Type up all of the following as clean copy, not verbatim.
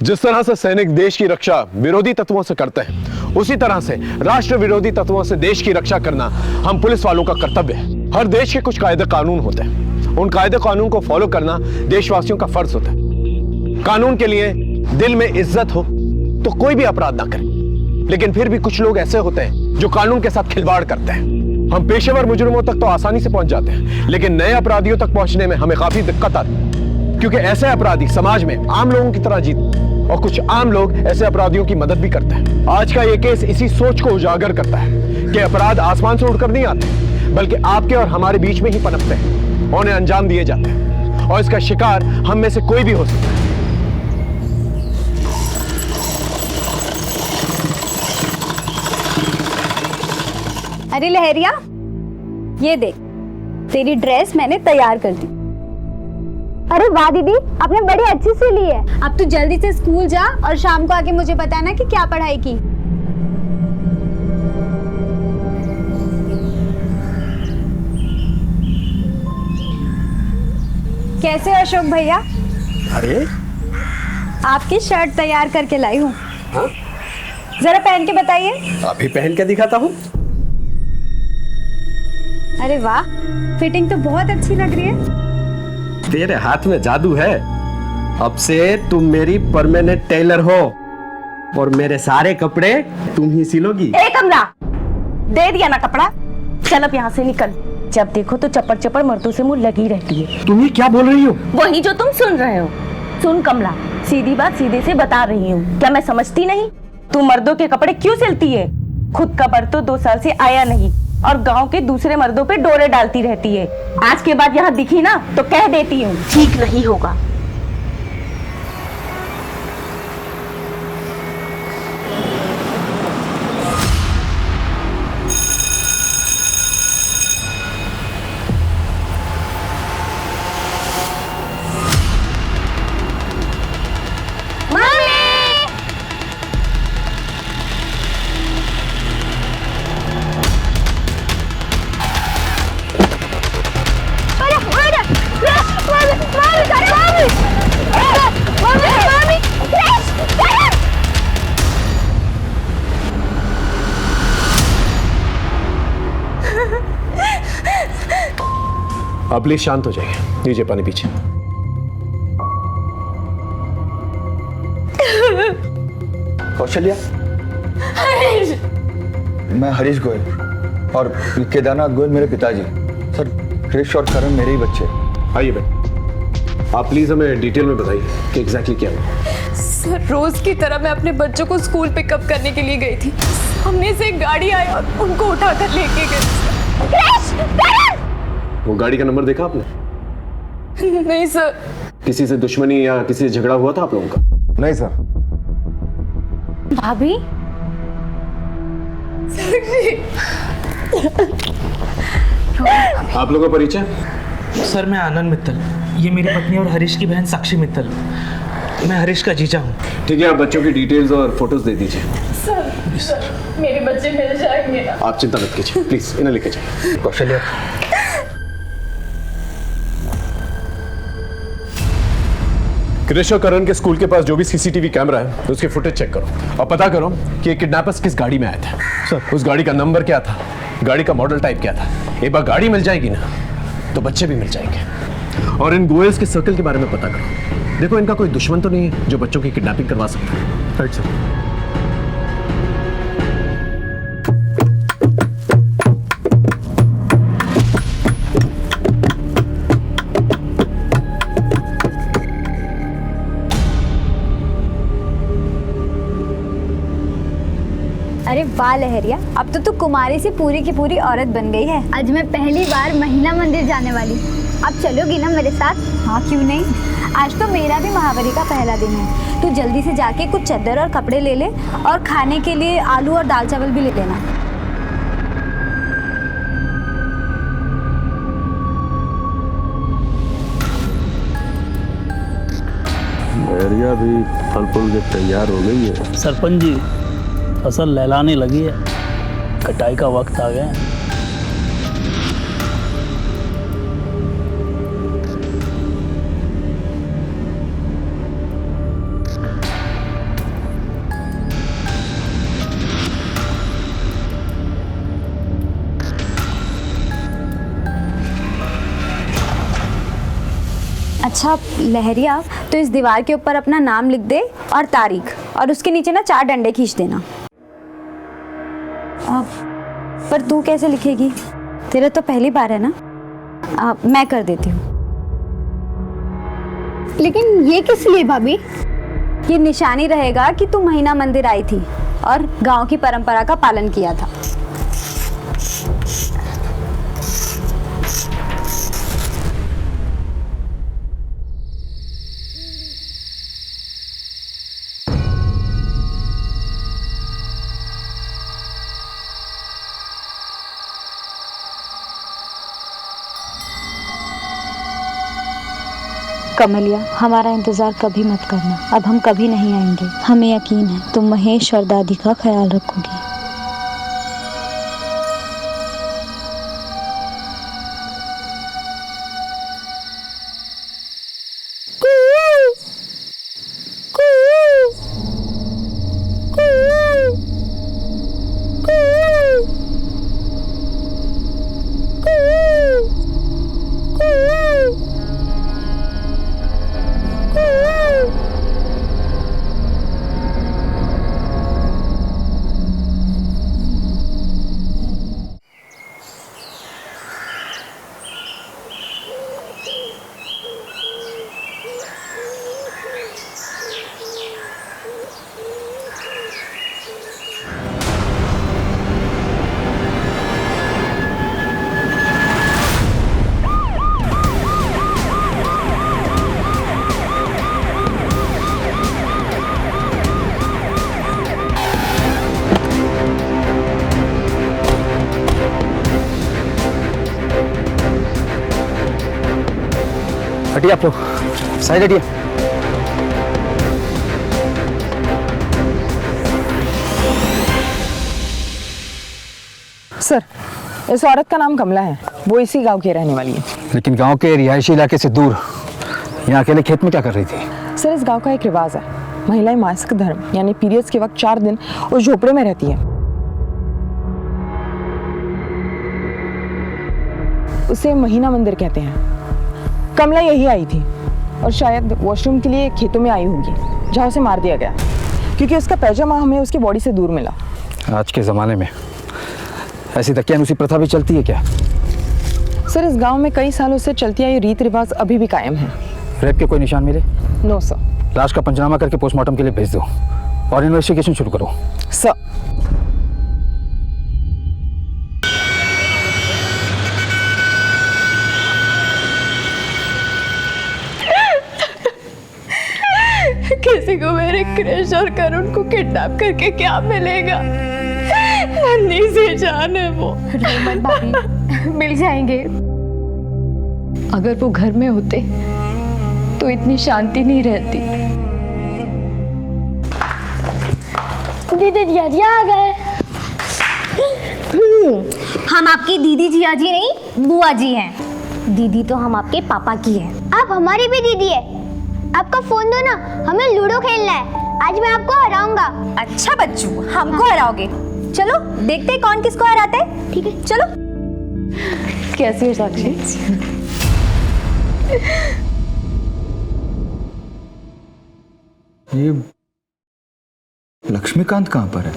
जिस तरह से सैनिक देश की रक्षा विरोधी तत्वों से करते हैं, उसी तरह से राष्ट्र विरोधी तत्वों से देश की रक्षा करना हम पुलिस वालों का कर्तव्य है। हर देश के कुछ कायदे कानून होते हैं, उन कायदे कानून को फॉलो करना देशवासियों का फर्ज होता है। कानून के लिए दिल में इज्जत हो तो कोई भी अपराध ना करे, लेकिन फिर भी कुछ लोग ऐसे होते हैं जो कानून के साथ खिलवाड़ करते हैं। हम पेशेवर मुजरिमों तक तो आसानी से पहुंच जाते हैं, लेकिन नए अपराधियों तक पहुंचने में हमें काफी दिक्कत आती है, क्योंकि ऐसे अपराधी समाज में आम लोगों की तरह जीते और कुछ आम लोग ऐसे अपराधियों की मदद भी करते हैं। आज का ये केस इसी सोच को उजागर करता है कि अपराध आसमान से उड़कर नहीं आते, बल्कि आपके और हमारे बीच में ही पनपते हैं और उन्हें अंजाम दिए जाते हैं, और इसका शिकार हम में से कोई भी हो सकता है। अरे लहरिया, ये देख, तेरी ड्रेस मैंने तैयार कर दी। अरे वाह दीदी, आपने बड़ी अच्छी सी ली है। अब तू जल्दी से स्कूल जा और शाम को आके मुझे बताना कि क्या पढ़ाई की। कैसे हो अशोक भैया? अरे आपकी शर्ट तैयार करके लाई हूँ। हाँ? जरा पहन के बताइए। अभी पहन के दिखाता हूँ। अरे वाह, फिटिंग तो बहुत अच्छी लग रही है। तेरे हाथ में जादू है। अब से तुम मेरी परमानेंट टेलर हो और मेरे सारे कपड़े तुम ही सिलोगी। ए कमला, दे दिया ना कपड़ा, चल अब यहाँ से निकल। जब देखो तो चप्पड़ चप्पड़ मर्दों से मुंह लगी रहती है। तुम ये क्या बोल रही हो? वही जो तुम सुन रहे हो। सुन कमला, सीधी बात सीधे से बता रही हूँ, क्या मैं समझती नहीं? तू मर्दों के कपड़े क्यों सिलती है? खुद का बर तो 2 साल से आया नहीं और गांव के दूसरे मर्दों पे डोरे डालती रहती है। आज के बाद यहाँ दिखी ना तो कह देती हूँ, ठीक नहीं होगा। आप प्लीज शांत हो जाइए, लीजिए पानी पीछे। कौशल्या, मैं हरीश गोयल और केदारनाथ गोयल मेरे पिताजी। सर, क्रिश और करण मेरे ही बच्चे। आइए बेटा, आप प्लीज हमें डिटेल में बताइए कि एग्जैक्टली क्या हुआ। सर, रोज की तरह मैं अपने बच्चों को स्कूल पिकअप करने के लिए गई थी। सामने से एक गाड़ी आई और उनको उठाकर लेके गई। वो गाड़ी का नंबर देखा आपने? नहीं सर। किसी से दुश्मनी या किसी से झगड़ा हुआ था आप लोगों का? नहीं सर। भाभी, आप लोगों का परिचय? सर, मैं आनंद मित्तल, ये मेरी पत्नी और हरीश की बहन साक्षी मित्तल। मैं हरीश का जीजा हूँ। ठीक है, आप बच्चों की डिटेल्स और फोटोज दे दीजिए। सर, मेरे बच्चे मिल जाएंगे ना? आप चिंता मत कीजिए, प्लीज इन्हें लेके जाइए। कौशल्या, कृष और करण के स्कूल के पास जो भी सीसीटीवी कैमरा है उसके फुटेज चेक करो और पता करो कि किडनैपर्स किस गाड़ी में आए थे। सर, उस गाड़ी का नंबर क्या था, गाड़ी का मॉडल टाइप क्या था। एक बार गाड़ी मिल जाएगी ना तो बच्चे भी मिल जाएंगे। और इन गोयल्स के सर्कल के बारे में पता करो। देखो, इनका कोई दुश्मन तो नहीं है जो बच्चों की किडनैपिंग करवा सकता है। Right sir. अरे वाह लहरिया, अब तो तू कुमारी से पूरी की पूरी औरत बन गई है। आज मैं पहली बार महिला मंदिर जाने वाली। अब चलोगी ना मेरे साथ? हाँ, क्यों नहीं। आज तो मेरा भी महावारी का पहला दिन है। तू जल्दी से जाके कुछ चादर और कपड़े ले ले और खाने के लिए आलू और दाल चावल भी ले लेना। लहरिया भी फल फूल के तैयार हो गई है। सरपंच जी, फसल लहलाने लगी है, कटाई का वक्त आ गया है। अच्छा लहरिया, तो इस दीवार के ऊपर अपना नाम लिख दे और तारीख, और उसके नीचे ना 4 डंडे खींच देना। पर तू कैसे लिखेगी? तेरा तो पहली बार है ना। मैं कर देती हूँ। लेकिन ये किस लिए भाभी? ये निशानी रहेगा कि तू महीना मंदिर आई थी और गांव की परंपरा का पालन किया था। कमलिया, हमारा इंतज़ार कभी मत करना। अब हम कभी नहीं आएंगे। हमें यकीन है तुम महेश और दादी का ख्याल रखोगी। हटिए आप लोग, साइड हटिए। सर, इस औरत का नाम कमला है। वो इसी गांव की रहने वाली है। लेकिन गांव के रिहायशी इलाके से दूर यहाँ अकेले खेत में क्या कर रही थी? सर, इस गांव का एक रिवाज है। महिलाएं मासिक धर्म यानी पीरियड्स के वक्त 4 दिन उस झोपड़े में रहती है। उसे महीना मंदिर कहते हैं। कमला यही आई थी और शायद वॉशरूम के लिए खेतों में आई होगी, जहाँ उसे मार दिया गया क्योंकि उसका पैजामा हमें उसकी बॉडी से दूर मिला। आज के ज़माने में ऐसी दकियानुसी प्रथा भी चलती है क्या? सर, इस गांव में कई सालों से चलती आई रीत रिवाज अभी भी कायम है। रेप के कोई निशान मिले? No sir. लाश का पंचनामा करके पोस्टमार्टम के लिए भेज दो और इन्वेस्टिगेशन शुरू करो। सर। किसी को मेरे क्रिश और करुण को किडनैप करके क्या मिलेगा? नन्ही सी जान है वो। रोमन भाभी, मिल जाएंगे। अगर वो घर में होते तो इतनी शांति नहीं रहती। दीदी जिया आ गए। हम आपकी दीदी जिया जी नहीं, बुआ जी हैं। दीदी तो हम आपके पापा की है। आप हमारी भी दीदी है। आपका फोन दो ना, हमें लूडो खेलना है। आज मैं आपको हराऊंगा। अच्छा बच्चू, हमको हराओगे? चलो देखते हैं कौन किसको हराता है। ठीक है, चलो। कैसी है साक्षी? ये लक्ष्मीकांत कहाँ पर है?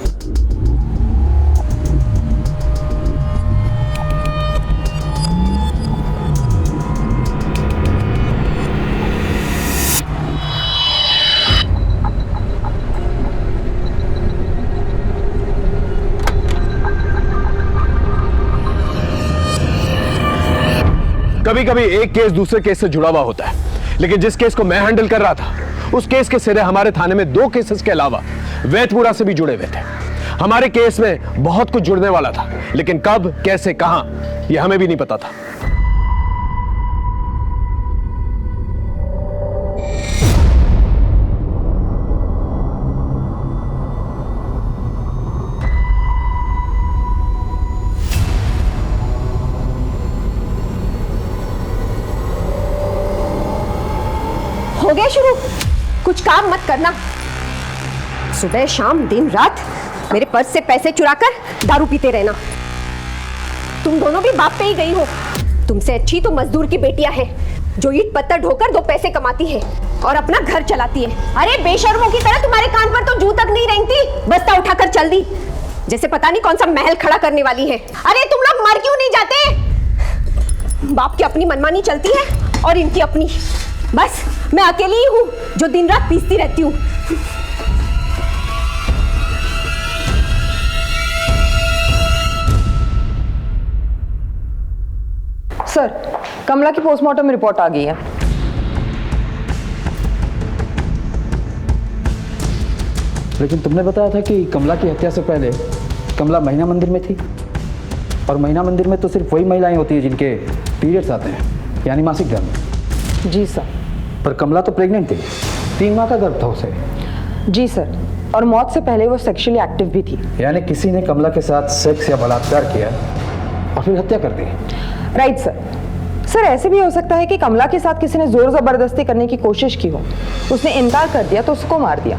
कभी कभी एक केस दूसरे केस से जुड़ा हुआ होता है, लेकिन जिस केस को मैं हैंडल कर रहा था उस केस के सिरे हमारे थाने में 2 केसेस के अलावा वैतपुरा से भी जुड़े हुए थे। हमारे केस में बहुत कुछ जुड़ने वाला था, लेकिन कब, कैसे, कहां, यह हमें भी नहीं पता था। हो गया शुरू। कुछ काम मत करना। सुबह शाम दिन रात मेरे पर्स से पैसे चुराकर दारू पीते रहना। तुम दोनों भी बाप पे ही गई हो। तुमसे अच्छी तो मजदूर की बेटियां हैं। जो ईंट पत्थर ढोकर 2 पैसे कमाती है और अपना घर चलाती है। अरे बेशर्मों की तरह तुम्हारे कान पर तो जू तक नहीं रेंगती, बस्ता उठाकर चल दी जैसे पता नहीं कौन सा महल खड़ा करने वाली है। अरे तुम लोग मर क्यों नहीं जाते? बाप की अपनी मनमानी चलती है और इनकी अपनी। बस मैं अकेली ही हूँ जो दिन रात पीसती रहती हूँ। सर, कमला की पोस्टमार्टम रिपोर्ट आ गई है। लेकिन तुमने बताया था कि कमला की हत्या से पहले कमला महिला मंदिर में थी, और महिला मंदिर में तो सिर्फ वही महिलाएं होती हैं जिनके पीरियड्स आते हैं, यानी मासिक धर्म। जी सर। पर कमला तो प्रेग्नेंट थी, 3 माह का गर्भ था उसे। जी सर, और मौत से पहले वो सेक्सुअली एक्टिव भी थी। यानी किसी ने कमला के साथ सेक्स या बलात्कार किया और फिर हत्या कर दी। Right sir. सर, ऐसे भी हो सकता है कि कमला के साथ किसी ने जोर जबरदस्ती करने की कोशिश की हो, उसने इनकार कर दिया तो उसको मार दिया।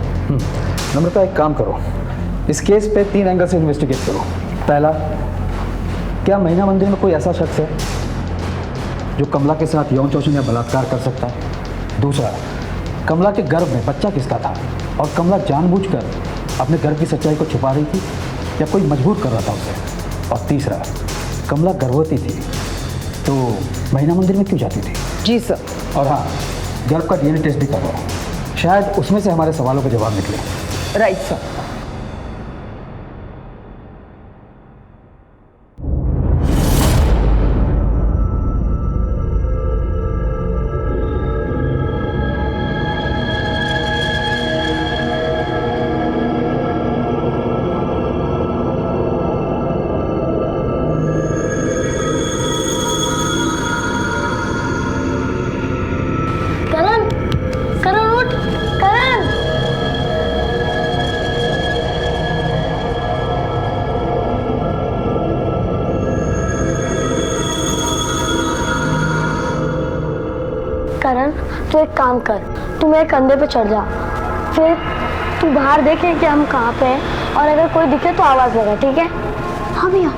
नम्रता, एक काम करो, इस केस पे 3 एंगल से इन्वेस्टिगेट करो। पहला, क्या महिला मंदिर में कोई ऐसा शख्स है जो कमला के साथ यौन शोषण या बलात्कार कर सकता है? दूसरा, कमला के गर्भ में बच्चा किसका था और कमला जानबूझकर अपने गर्भ की सच्चाई को छुपा रही थी या कोई मजबूर कर रहा था उसे? और तीसरा, कमला गर्भवती थी तो महिला मंदिर में क्यों जाती थी? जी सर। और हाँ, गर्भ का DNA टेस्ट भी करवाओ, शायद उसमें से हमारे सवालों के जवाब निकले। Right sir. करण, तू एक काम कर, तू मेरे कंधे पे चढ़ जा, फिर तू बाहर देखे कि हम कहाँ पे हैं और अगर कोई दिखे तो आवाज लगा, ठीक है? हाँ भैया।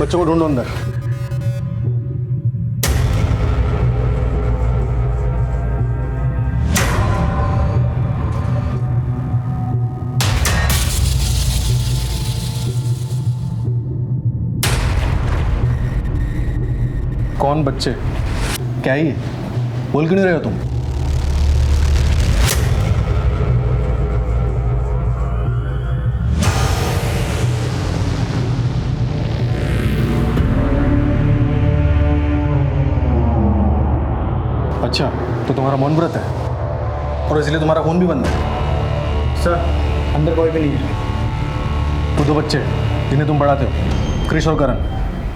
बच्चों को ढूंढो अंदर। कौन बच्चे? क्या ही है? बोल क्यों नहीं रहे हो तुम? अच्छा, तो तुम्हारा मौन व्रत है और इसलिए तुम्हारा खून भी बंद है। सर, अंदर कोई भी नहीं है। तो 2 बच्चे जिन्हें तुम पढ़ाते हो, क्रिश और करण,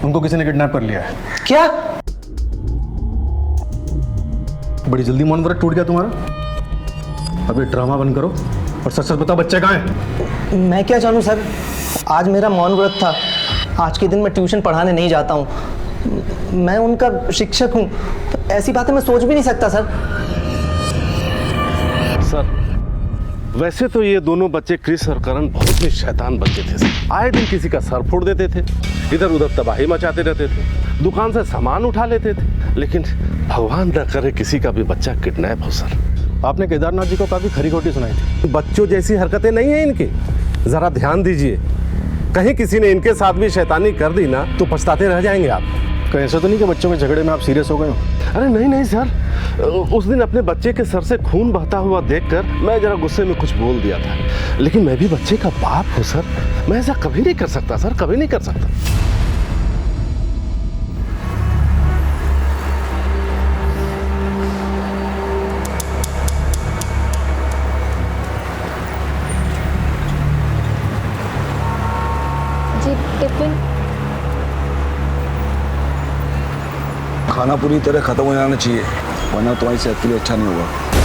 उनको किसी ने किडनैप कर लिया है। क्या? बड़ी जल्दी मौन व्रत टूट गया तुम्हारा? अभी ड्रामा बंद करो और सच सच बताओ, बच्चे कहाँ हैं? मैं क्या जानूँ सर, आज मेरा मौन व्रत था। आज के दिन मैं ट्यूशन पढ़ाने नहीं जाता हूँ, मैं उनका शिक्षक हूँ, तो ऐसी बातें मैं सोच भी नहीं सकता सर। सर, वैसे तो ये दोनों बच्चे क्रिस और करण बहुत ही शैतान बच्चे थे सर। आए दिन किसी का सर फोड़ देते थे, इधर उधर तबाही मचाते रहते थे, दुकान से सामान उठा लेते थे, लेकिन भगवान न करे किसी का भी बच्चा किडनैप हो सर। आपने केदारनाथ जी को काफी खरी खोटी सुनाई थी। बच्चों जैसी हरकतें नहीं है इनकी, जरा ध्यान दीजिए, कहीं किसी ने इनके साथ भी शैतानी कर दी ना तो पछताते रह जाएंगे आप। कहीं ऐसा तो नहीं कि बच्चों के झगड़े में आप सीरियस हो गए हो? अरे नहीं नहीं सर, उस दिन अपने बच्चे के सर से खून बहता हुआ देखकर मैं जरा गुस्से में कुछ बोल दिया था, लेकिन मैं भी बच्चे का बाप हूँ सर, मैं ऐसा कभी नहीं कर सकता सर, कभी नहीं कर सकता। जी, टिफिन। खाना पूरी तरह खत्म हो जाना चाहिए। वरना तुम्हारी सेहत के लिए अच्छा नहीं होगा।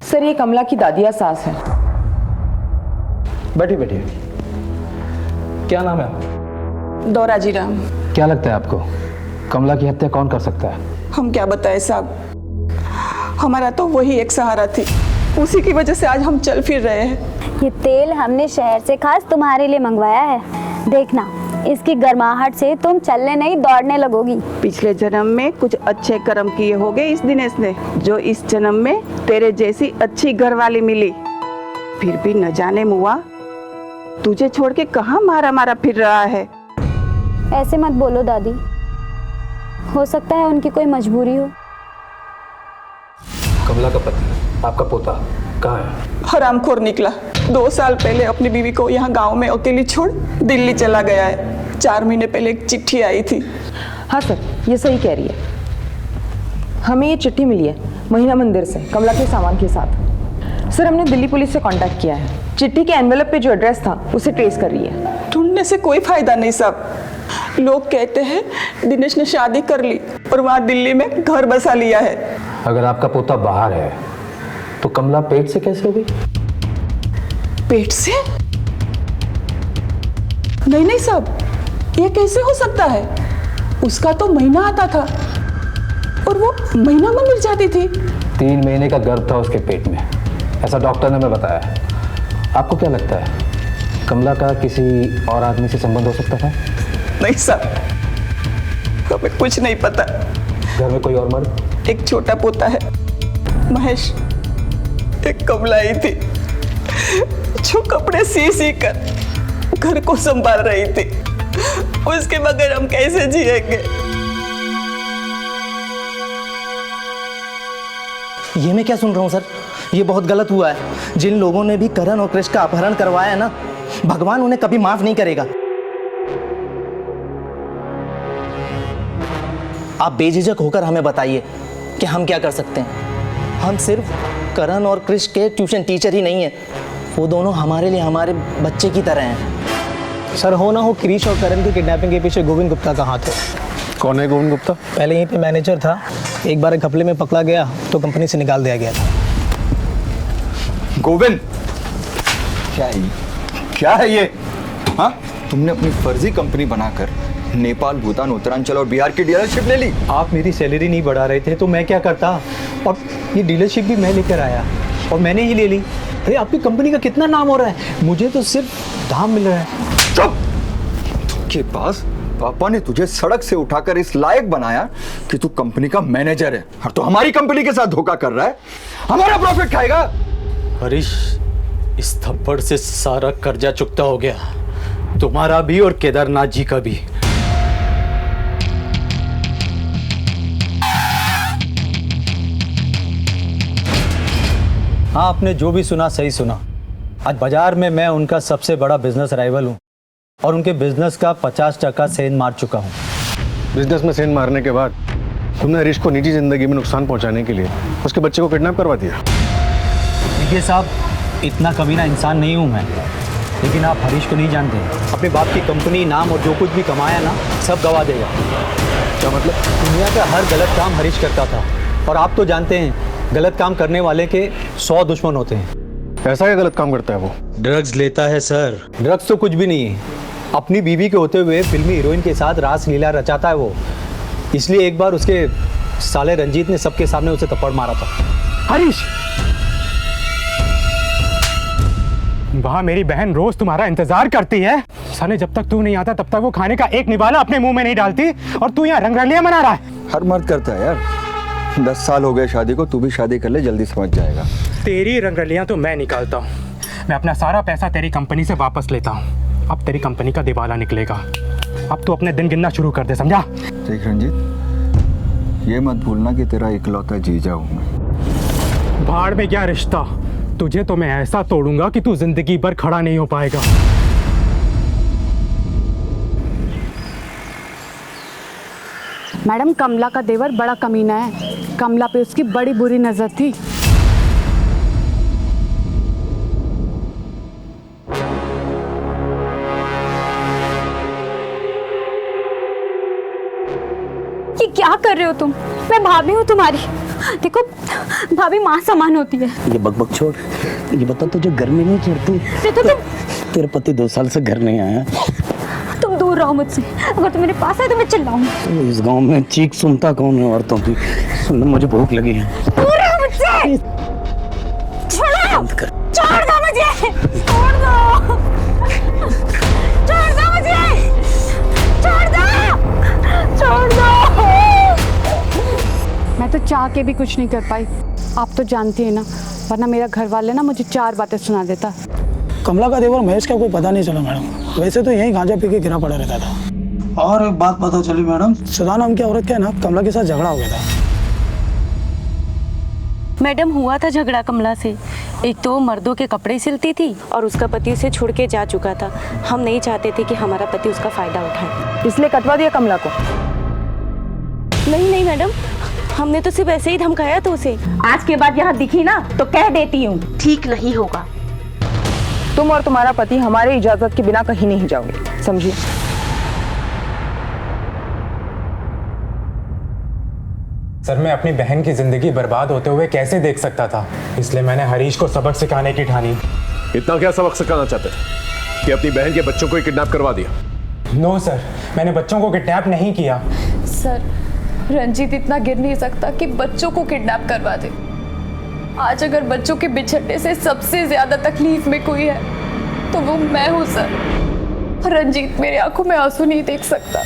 सर ये कमला की दादिया सास है। बैठिए बैठिए। क्या नाम है आपका? दौराजी राम। क्या लगता है आपको कमला की हत्या कौन कर सकता है? हम क्या बताएं साहब, हमारा तो वही एक सहारा थी, उसी की वजह से आज हम चल फिर रहे हैं। ये तेल हमने शहर से खास तुम्हारे लिए मंगवाया है, देखना इसकी गर्माहट से तुम चलने नहीं दौड़ने लगोगी। पिछले जन्म में कुछ अच्छे कर्म किए होंगे इस दिनेश ने, जो इस जन्म में तेरे जैसी अच्छी घरवाली मिली। फिर भी न जाने मुआ तुझे छोड़ के कहाँ मारा मारा फिर रहा है। ऐसे मत बोलो दादी, हो सकता है उनकी कोई मजबूरी हो। कमला का पति आपका पोता कहाँ है? हरामखोर निकला। 2 साल पहले अपनी बीवी को यहाँ गांव में अकेली छोड़ दिल्ली चला गया है। 4 महीने पहले एक चिट्ठी आई थी। हाँ सर, ये सही कह रही है। हमें ये चिट्ठी मिली है महीना मंदिर से कमला के सामान के साथ। सर हमने दिल्ली पुलिस से कांटेक्ट किया है, चिट्ठी के एनवेलप पे जो एड्रेस था उसे ट्रेस कर रही है। ढूंढने से कोई फायदा नहीं साहब। लोग कहते हैं दिनेश ने शादी कर ली और वहाँ दिल्ली में घर बसा लिया है। अगर आपका पोता बाहर है तो कमला पेट से कैसे हो गई? पेट से? नहीं नहीं साहब, ये कैसे हो सकता है? उसका तो महीना आता था और वो महीना मंदिर जाती थी। 3 महीने का गर्भ था उसके पेट में, ऐसा डॉक्टर ने हमें बताया। आपको क्या लगता है कमला का किसी और आदमी से संबंध हो सकता था? नहीं साहब, हमें कुछ नहीं पता। घर में कोई और मर्द? एक छोटा पोता है महेश, एक कमला आई थी जो कपड़े सी कर घर को संभाल रही थी। उसके बगैर हम कैसे जिएंगे? ये मैं क्या सुन रहा हूँ सर, ये बहुत गलत हुआ है। जिन लोगों ने भी करण और कृष्ण का अपहरण करवाया है ना, भगवान उन्हें कभी माफ नहीं करेगा। आप बेझिझक होकर हमें बताइए कि हम क्या कर सकते हैं। हम सिर्फ करण और कृष्ण के ट्यूशन टीचर ही नहीं है, वो दोनों हमारे लिए हमारे बच्चे की तरह हैं। सर हो ना हो क्रिश और करण की किडनैपिंग के पीछे गोविंद गुप्ता का हाथ है। कौन है गोविंद गुप्ता? पहले यहीं पे मैनेजर था, एक बार एक घपले में पकड़ा गया तो कंपनी से निकाल दिया गया था। गोविंद, क्या है ये? हाँ, तुमने अपनी फर्जी कंपनी बनाकर नेपाल, भूटान, उत्तरांचल और बिहार की डीलरशिप ले ली। आप मेरी सैलरी नहीं बढ़ा रहे थे तो मैं क्या करता, और ये डीलरशिप भी मैं लेकर आया और मैंने ही ले ली। अरे आपकी कंपनी का कितना नाम हो रहा है, मुझे तो सिर्फ दाम मिल रहा है। चुप! के पास पापा ने तुझे सड़क से उठाकर इस लायक बनाया कि तू कंपनी का मैनेजर है और तू हमारी कंपनी के साथ धोखा कर रहा है, हमारा प्रॉफिट खाएगा। हरीश, इस थप्पड़ से सारा कर्जा चुकता हो गया, तुम्हारा भी और केदारनाथ जी का भी। हाँ, आपने जो भी सुना सही सुना। आज बाजार में मैं उनका सबसे बड़ा बिजनेस राइवल हूँ और उनके बिजनेस का 50% सेंध मार चुका हूँ। बिजनेस में सेंध मारने के बाद तुमने हरीश को निजी जिंदगी में नुकसान पहुंचाने के लिए उसके बच्चे को किडनैप करवा दिया। देखिए साहब, इतना कमीना इंसान नहीं हूँ मैं, लेकिन आप हरीश को नहीं जानते। अपने बाप की कंपनी, नाम और जो कुछ भी कमाया ना, सब गवा देगा। क्या मतलब? दुनिया का हर गलत काम हरीश करता था और आप तो जानते हैं गलत काम करने वाले के 100 दुश्मन होते हैं। ऐसा क्या गलत काम करता है वो? ड्रग्स लेता है सर। ड्रग्स तो कुछ भी नहीं है, अपनी बीवी के होते हुए फिल्मी हीरोइन के साथ रास लीला रचाता है वो। इसलिए एक बार उसके साले रंजीत ने सबके सामने उसे थप्पड़ मारा था। हरीश, वहाँ मेरी बहन रोज तुम्हारा इंतजार करती है। साले जब तक तू नहीं आता तब तक वो खाने का एक निवाला अपने मुंह में नहीं डालती और तू यहाँ रंगरलियां मना रहा है। हर मर्द करता है यार। 10 साल हो गए शादी को, तू भी शादी कर ले, जल्दी समझ जाएगा। तेरी रंगलियां तो मैं निकालता हूँ। मैं अपना सारा पैसा तेरी कंपनी से वापस लेता हूँ। अब तेरी कंपनी का दिवाला निकलेगा। अब तू अपने दिन गिनना शुरू कर दे, समझा? देख रंजीत, ये मत भूलना कि तेरा इकलौता जीजा हूँ मैं। भाड़ में क्या रिश्ता, तुझे तो मैं ऐसा तोड़ूंगा कि तू जिंदगी भर खड़ा नहीं हो पाएगा। मैडम, कमला का देवर बड़ा कमीना है। कमला पे उसकी बड़ी बुरी नजर थी। ये क्या कर रहे हो तुम? मैं भाभी हूँ तुम्हारी। देखो, भाभी माँ समान होती है। ये बकबक छोड़, ये बता तुझे गर्मी नहीं चढ़ती? तेरे पति 2 साल से घर नहीं आया। तुम दूर रहो मुझसे। अगर तुम मेरे पास आए तो मैं चिल्लाऊंगी। तो इस गांव में चीख सुनता कौन है औरतों की? सुन, मुझे भूख लगी है। दूर रहो मुझसे। छोड़ो, छोड़ दो मुझे, छोड़ दो, छोड़ दो मुझे, छोड़ दो, छोड़ दो। मैं तो चाह के भी कुछ नहीं कर पाई। आप तो जानती है ना, वरना मेरा घर वाले ना मुझे 4 बातें सुना देता। कमला का देवर महेश का कोई पता नहीं चला मैडम। वैसे तो यहीं गांजा पी के गिरा पड़ा रहता था। और एक बात पता चली मैडम, सुधा नाम की औरत का ना कमला के साथ झगड़ा हो गया था। मैडम, हुआ था झगड़ा कमला से। एक तो मर्दों के कपड़े सिलती थी और उसका पति उसे छोड़ के जा चुका था। हम नहीं चाहते थे कि हमारा पति उसका फायदा उठाए, इसलिए कटवा दिया कमला को। नहीं नहीं मैडम, हमने तो सिर्फ ऐसे ही धमकाया था उसे। आज के बाद यहाँ दिखी ना तो कह देती हूँ, ठीक नहीं होगा। तुम और तुम्हारा पति हमारे इजाजत के बिना कहीं नहीं जाओगे, समझिए? सर, मैं अपनी बहन की जिंदगी बर्बाद होते हुए कैसे देख सकता था, इसलिए मैंने हरीश को सबक सिखाने की ठानी। इतना क्या सबक सिखाना चाहते थे कि अपनी बहन के बच्चों को ही किडनैप करवा दिया? नो सर, मैंने बच्चों को किडनैप नहीं किया। सर, रंजीत इतना गिर नहीं सकता कि बच्चों को किडनैप करवा दे। आज अगर बच्चों के बिछड़ने से सबसे ज्यादा तकलीफ में कोई है तो वो मैं हूँ सर। रंजीत मेरी आंखों में आंसू नहीं देख सकता।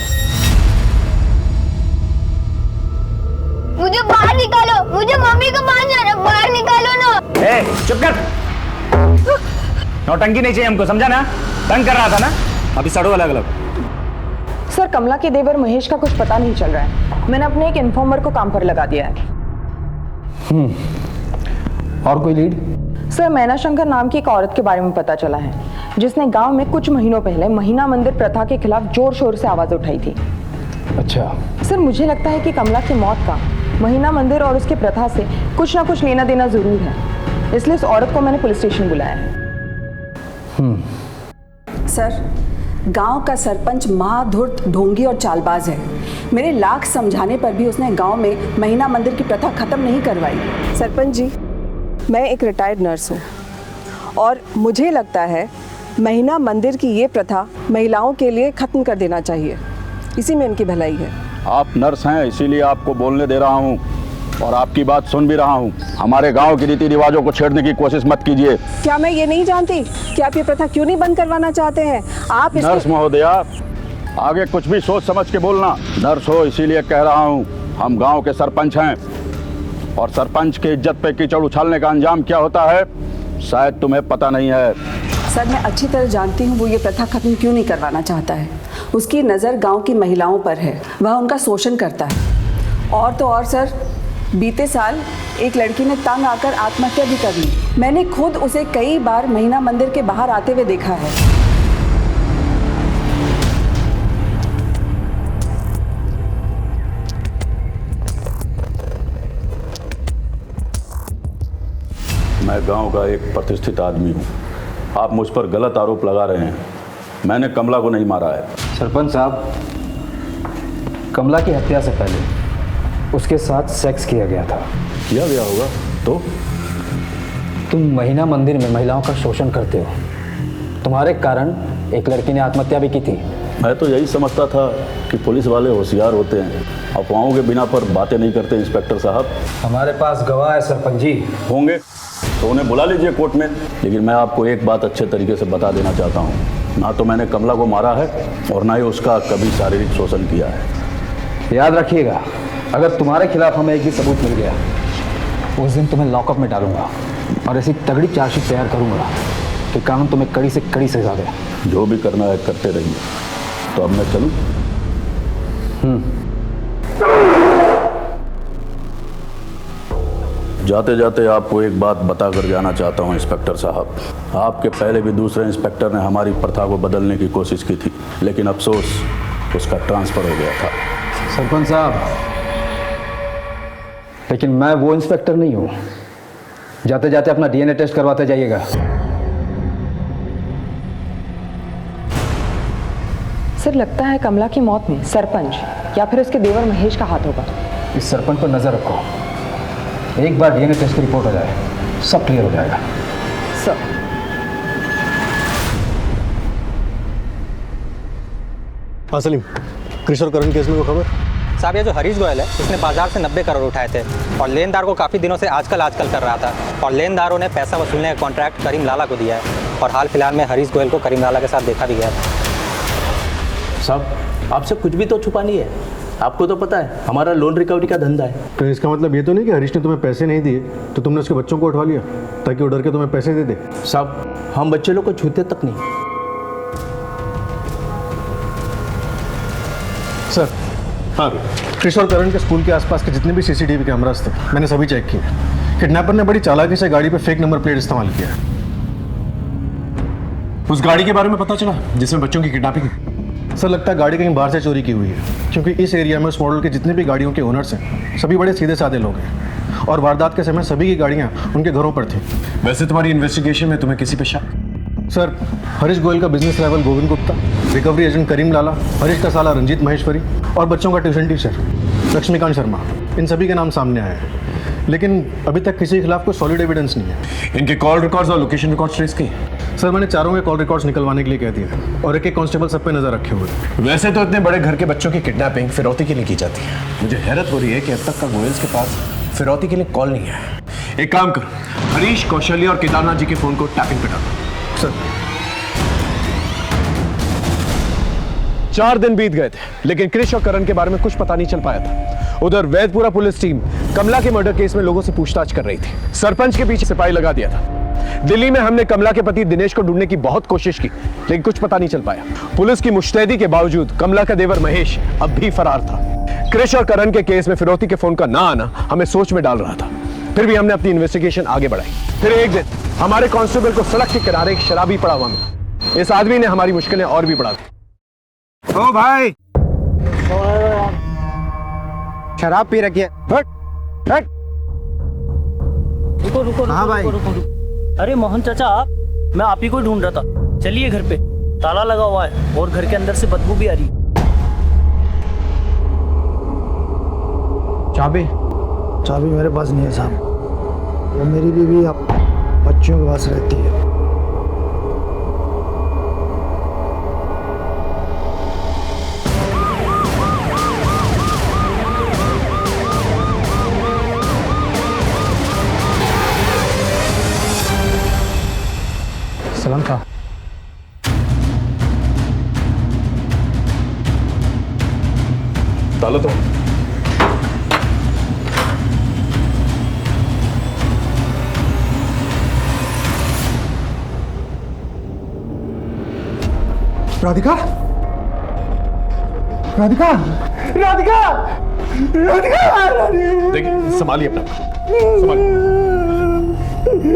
मुझे बाहर निकालो, मुझे मम्मी को पास जाना, बाहर निकालो ना। ए, चुप कर। नौटंकी नहीं चाहिए हमको, समझा ना? तंग कर रहा था ना, अभी सड़ो अलग अलग। सर, कमला के देवर महेश का कुछ पता नहीं चल रहा है। मैंने अपने एक इन्फॉर्मर को काम पर लगा दिया है। और कोई लीड? सर, मैना शंकर नाम की एक औरत के बारे में पता चला है, जिसने गांव में कुछ महीनों पहले महीना मंदिर प्रथा के खिलाफ जोर शोर से आवाज उठाई थी। अच्छा। सर, मुझे लगता है कि कमला की मौत का महीना मंदिर और उसके प्रथा से कुछ ना कुछ लेना देना जरूर है, इसलिए उस औरत को मैंने पुलिस स्टेशन बुलाया है। सर, गांव का सरपंच महाधूर्त, ढोंगी और चालबाज है। मेरे लाख समझाने पर भी उसने गांव में महीना मंदिर की प्रथा खत्म नहीं करवाई। सरपंच जी, मैं एक रिटायर्ड नर्स हूँ और मुझे लगता है महीना मंदिर की ये प्रथा महिलाओं के लिए खत्म कर देना चाहिए। इसी में इनकी भलाई है। आप नर्स हैं, इसीलिए आपको बोलने दे रहा हूँ और आपकी बात सुन भी रहा हूँ। हमारे गांव के रीति रिवाजों को छेड़ने की कोशिश मत कीजिए। क्या मैं ये नहीं जानती कि आप ये प्रथा क्यों नहीं बंद करवाना चाहते हैं? आप नर्स महोदया, आगे कुछ भी सोच समझ के बोलना। नर्स हो इसीलिए कह रहा हूँ, हम गांव के सरपंच हैं और सरपंच की इज्जत पे कीचड़ उछालने का अंजाम क्या होता है शायद तुम्हें पता नहीं है। सर, मैं अच्छी तरह जानती हूँ वो ये प्रथा खत्म क्यों नहीं करवाना चाहता है। उसकी नज़र गांव की महिलाओं पर है, वह उनका शोषण करता है। और तो और सर, बीते साल एक लड़की ने तंग आकर आत्महत्या भी कर ली। मैंने खुद उसे कई बार महीना मंदिर के बाहर आते हुए देखा है। मैं गांव का एक प्रतिष्ठित आदमी हूँ, आप मुझ पर गलत आरोप लगा रहे हैं। मैंने कमला को नहीं मारा है। सरपंच साहब, कमला की हत्या से पहले उसके साथ सेक्स किया गया था। किया गया होगा तो? तुम महीना मंदिर में महिलाओं का शोषण करते हो, तुम्हारे कारण एक लड़की ने आत्महत्या भी की थी। मैं तो यही समझता था कि पुलिस वाले होशियार होते हैं, अफवाहों के बिना पर बातें नहीं करते। इंस्पेक्टर साहब, हमारे पास गवाह है सरपंच जी। होंगे तो उन्हें बुला लीजिए कोर्ट में। लेकिन मैं आपको एक बात अच्छे तरीके से बता देना चाहता हूँ, ना तो मैंने कमला को मारा है और ना ही उसका कभी शारीरिक शोषण किया है। याद रखिएगा, अगर तुम्हारे खिलाफ हमें एक भी सबूत मिल गया उस दिन तुम्हें लॉकअप में डालूंगा और ऐसी तगड़ी चार्जशीट तैयार करूंगा कि कानून तुम्हें कड़ी से कड़ी सजा दे। जो भी करना है करते रहिए। तो अब मैं चलूं? जाते जाते आपको एक बात बताकर जाना चाहता हूं इंस्पेक्टर साहब। आपके पहले भी दूसरे इंस्पेक्टर ने हमारी प्रथा को बदलने की कोशिश की थी, लेकिन अफसोस उसका ट्रांसफर हो गया था। सरपंच साहब, लेकिन मैं वो इंस्पेक्टर नहीं हूं। जाते जाते अपना डीएनए टेस्ट करवाते जाइएगा। सर, लगता है कमला की मौत में सरपंच या फिर उसके देवर महेश का हाथ होगा। इस सरपंच पर नजर रखो। एक बार डीएनए टेस्ट की रिपोर्ट आ जाए सब क्लियर हो जाएगा। सर, हाँ सलीम, कृष्ण और करण केस में कोई खबर? साहब, ये जो हरीश गोयल है इसने बाजार से 90 करोड़ उठाए थे और लेनदार को काफ़ी दिनों से आजकल कर रहा था और लेनदारों ने पैसा वसूलने का कॉन्ट्रैक्ट करीम लाला को दिया है और हाल फिलहाल में हरीश गोयल को करीम लाला के साथ देखा भी गया था। साहब, आपसे कुछ भी तो छुपा नहीं है। आपको तो पता है हमारा लोन रिकवरी का धंधा है। तो इसका मतलब ये तो नहीं कि हरीश ने तुम्हें पैसे नहीं दिए तो तुमने उसके बच्चों को उठवा लिया ताकि वो डर के तुम्हें पैसे दे दे? साहब, हम बच्चे लोग को छूते तक नहीं। सर, हाँ, कृष्ण और करण के स्कूल के आसपास के जितने भी सीसीटीवी कैमरास थे मैंने सभी चेक किए। किडनैपर ने बड़ी चालाकी से गाड़ी पे फेक नंबर प्लेट इस्तेमाल किया है। उस गाड़ी के बारे में पता चला जिसमें बच्चों की किडनैपिंग। सर, लगता है गाड़ी कहीं बाहर से चोरी की हुई है, क्योंकि इस एरिया में उस मॉडल के जितने भी गाड़ियों के ओनर्स हैं सभी बड़े सीधे साधे लोग हैं और वारदात के समय सभी की गाड़ियां उनके घरों पर थी। वैसे तुम्हारी इन्वेस्टिगेशन में तुम्हें किसी पे शक? सर, हरीश गोयल का business rival Govind Gupta, recovery agent Karim Lala, Harish का साला रंजीत महेश्वरी और बच्चों का ट्यूशन टीचर लक्ष्मीकांत शर्मा, इन सभी के नाम सामने आए हैं। लेकिन अभी तक किसी के खिलाफ कोई सॉलिड एविडेंस नहीं है। इनके कॉल रिकॉर्ड्स और लोकेशन रिकॉर्ड्स ट्रेस किए? सर, मैंने चारों के कॉल रिकॉर्ड्स निकलवाने के लिए कह दिया और एक एक कांस्टेबल सब पे नजर रखे हुए। वैसे तो इतने बड़े घर के बच्चों की किडनैपिंग फिरौती के लिए की जाती है। मुझे हैरत हो रही है कि अब तक का गोयल्स के पास फिरौती के लिए कॉल नहीं है। एक काम कर, हरीश, कौशल्य और केदारनाथ जी के फोन को टैपिंग पे डालो। सर, 4 दिन बीत गए थे लेकिन कृष और करण के बारे में कुछ पता नहीं चल पाया था। उधर वैदपुरा पुलिस टीम कमला के मर्डर केस में लोगों से पूछताछ कर रही थी। सरपंच के पीछे सिपाही लगा दिया था। दिल्ली में हमने कमला के पति दिनेश को ढूंढने की बहुत कोशिश की लेकिन कुछ पता नहीं चल पाया। पुलिस की मुस्तैदी के बावजूद कमला का देवर महेश अब भी फरार था। कृष और करण के केस में फिरौती के फोन का ना आना हमें सोच में डाल रहा था। फिर भी हमने अपनी इन्वेस्टिगेशन आगे बढ़ाई। फिर एक दिन हमारे कांस्टेबल को सड़क के किनारे एक शराबी पड़ा हुआ मिला। इस आदमी ने हमारी मुश्किलें और भी बढ़ा दी। ओ भाई, शराब पी रखी है। रुको रुको हाँ भाई। अरे मोहन चाचा, मैं आप ही को ढूंढ रहा था। चलिए, घर पे ताला लगा हुआ है और घर के अंदर से बदबू भी आ रही है। चाबी मेरे पास नहीं है साहब, वो मेरी बीवी अब बच्चों के पास रहती है। सलाम था। डालो तो। राधिका, राधिका, राधिका, राधिका, देखिए, संभालिए अपना, संभालिए।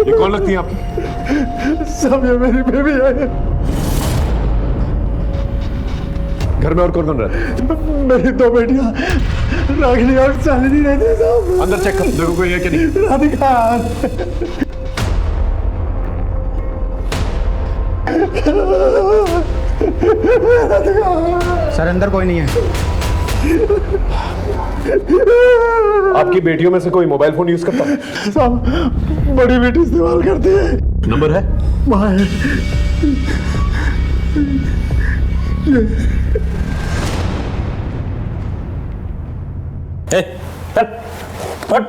ये कौन लगती है आपकी? सब ये मेरी बेबी है। घर में और कौन कौन रहता है? मेरी 2 बेटियां रागिनी और शालिनी रहती है साहब। अंदर चेक कर, देखो कोई है कि नहीं। राधिका, सर, अंदर कोई नहीं है। आपकी बेटियों में से कोई मोबाइल फोन यूज करता है? साहब, बड़ी बेटी इस्तेमाल करती है। नंबर है? वहाँ है। हट,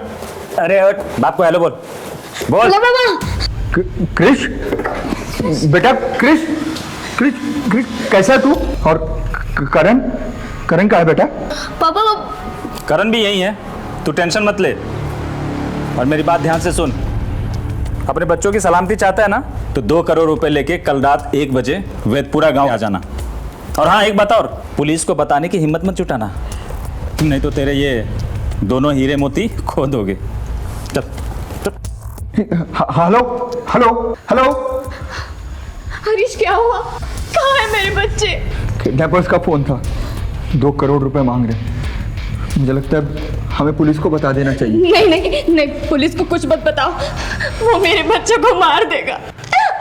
अरे हट, बाप को हेलो बोल। बोल। क्रिश, बेटा क्रिश, क्रिश, क्रिश कैसा है तू? और करण, करण का है बेटा? पापा, करण भी यही है, तू टेंशन मत ले। और मेरी बात ध्यान से सुन, अपने बच्चों की सलामती चाहता है ना, तो 2 करोड़ रुपए लेके कल रात 1 बजे वेदपुरा गांव आ जाना। और हाँ, एक बात और, पुलिस को बताने की हिम्मत मत जुटाना, नहीं तो तेरे ये दोनों हीरे मोती खो दोगे। चल हेलो हेलो हेलो। हरीश क्या हुआ? कहाँ है मेरे बच्चे? किडनैपर्स का फोन था, 2 करोड़ रुपए मांग रहे। मुझे लगता है हमें पुलिस को बता देना चाहिए। नहीं नहीं नहीं, पुलिस को कुछ मत बताओ, वो मेरे बच्चों को मार देगा।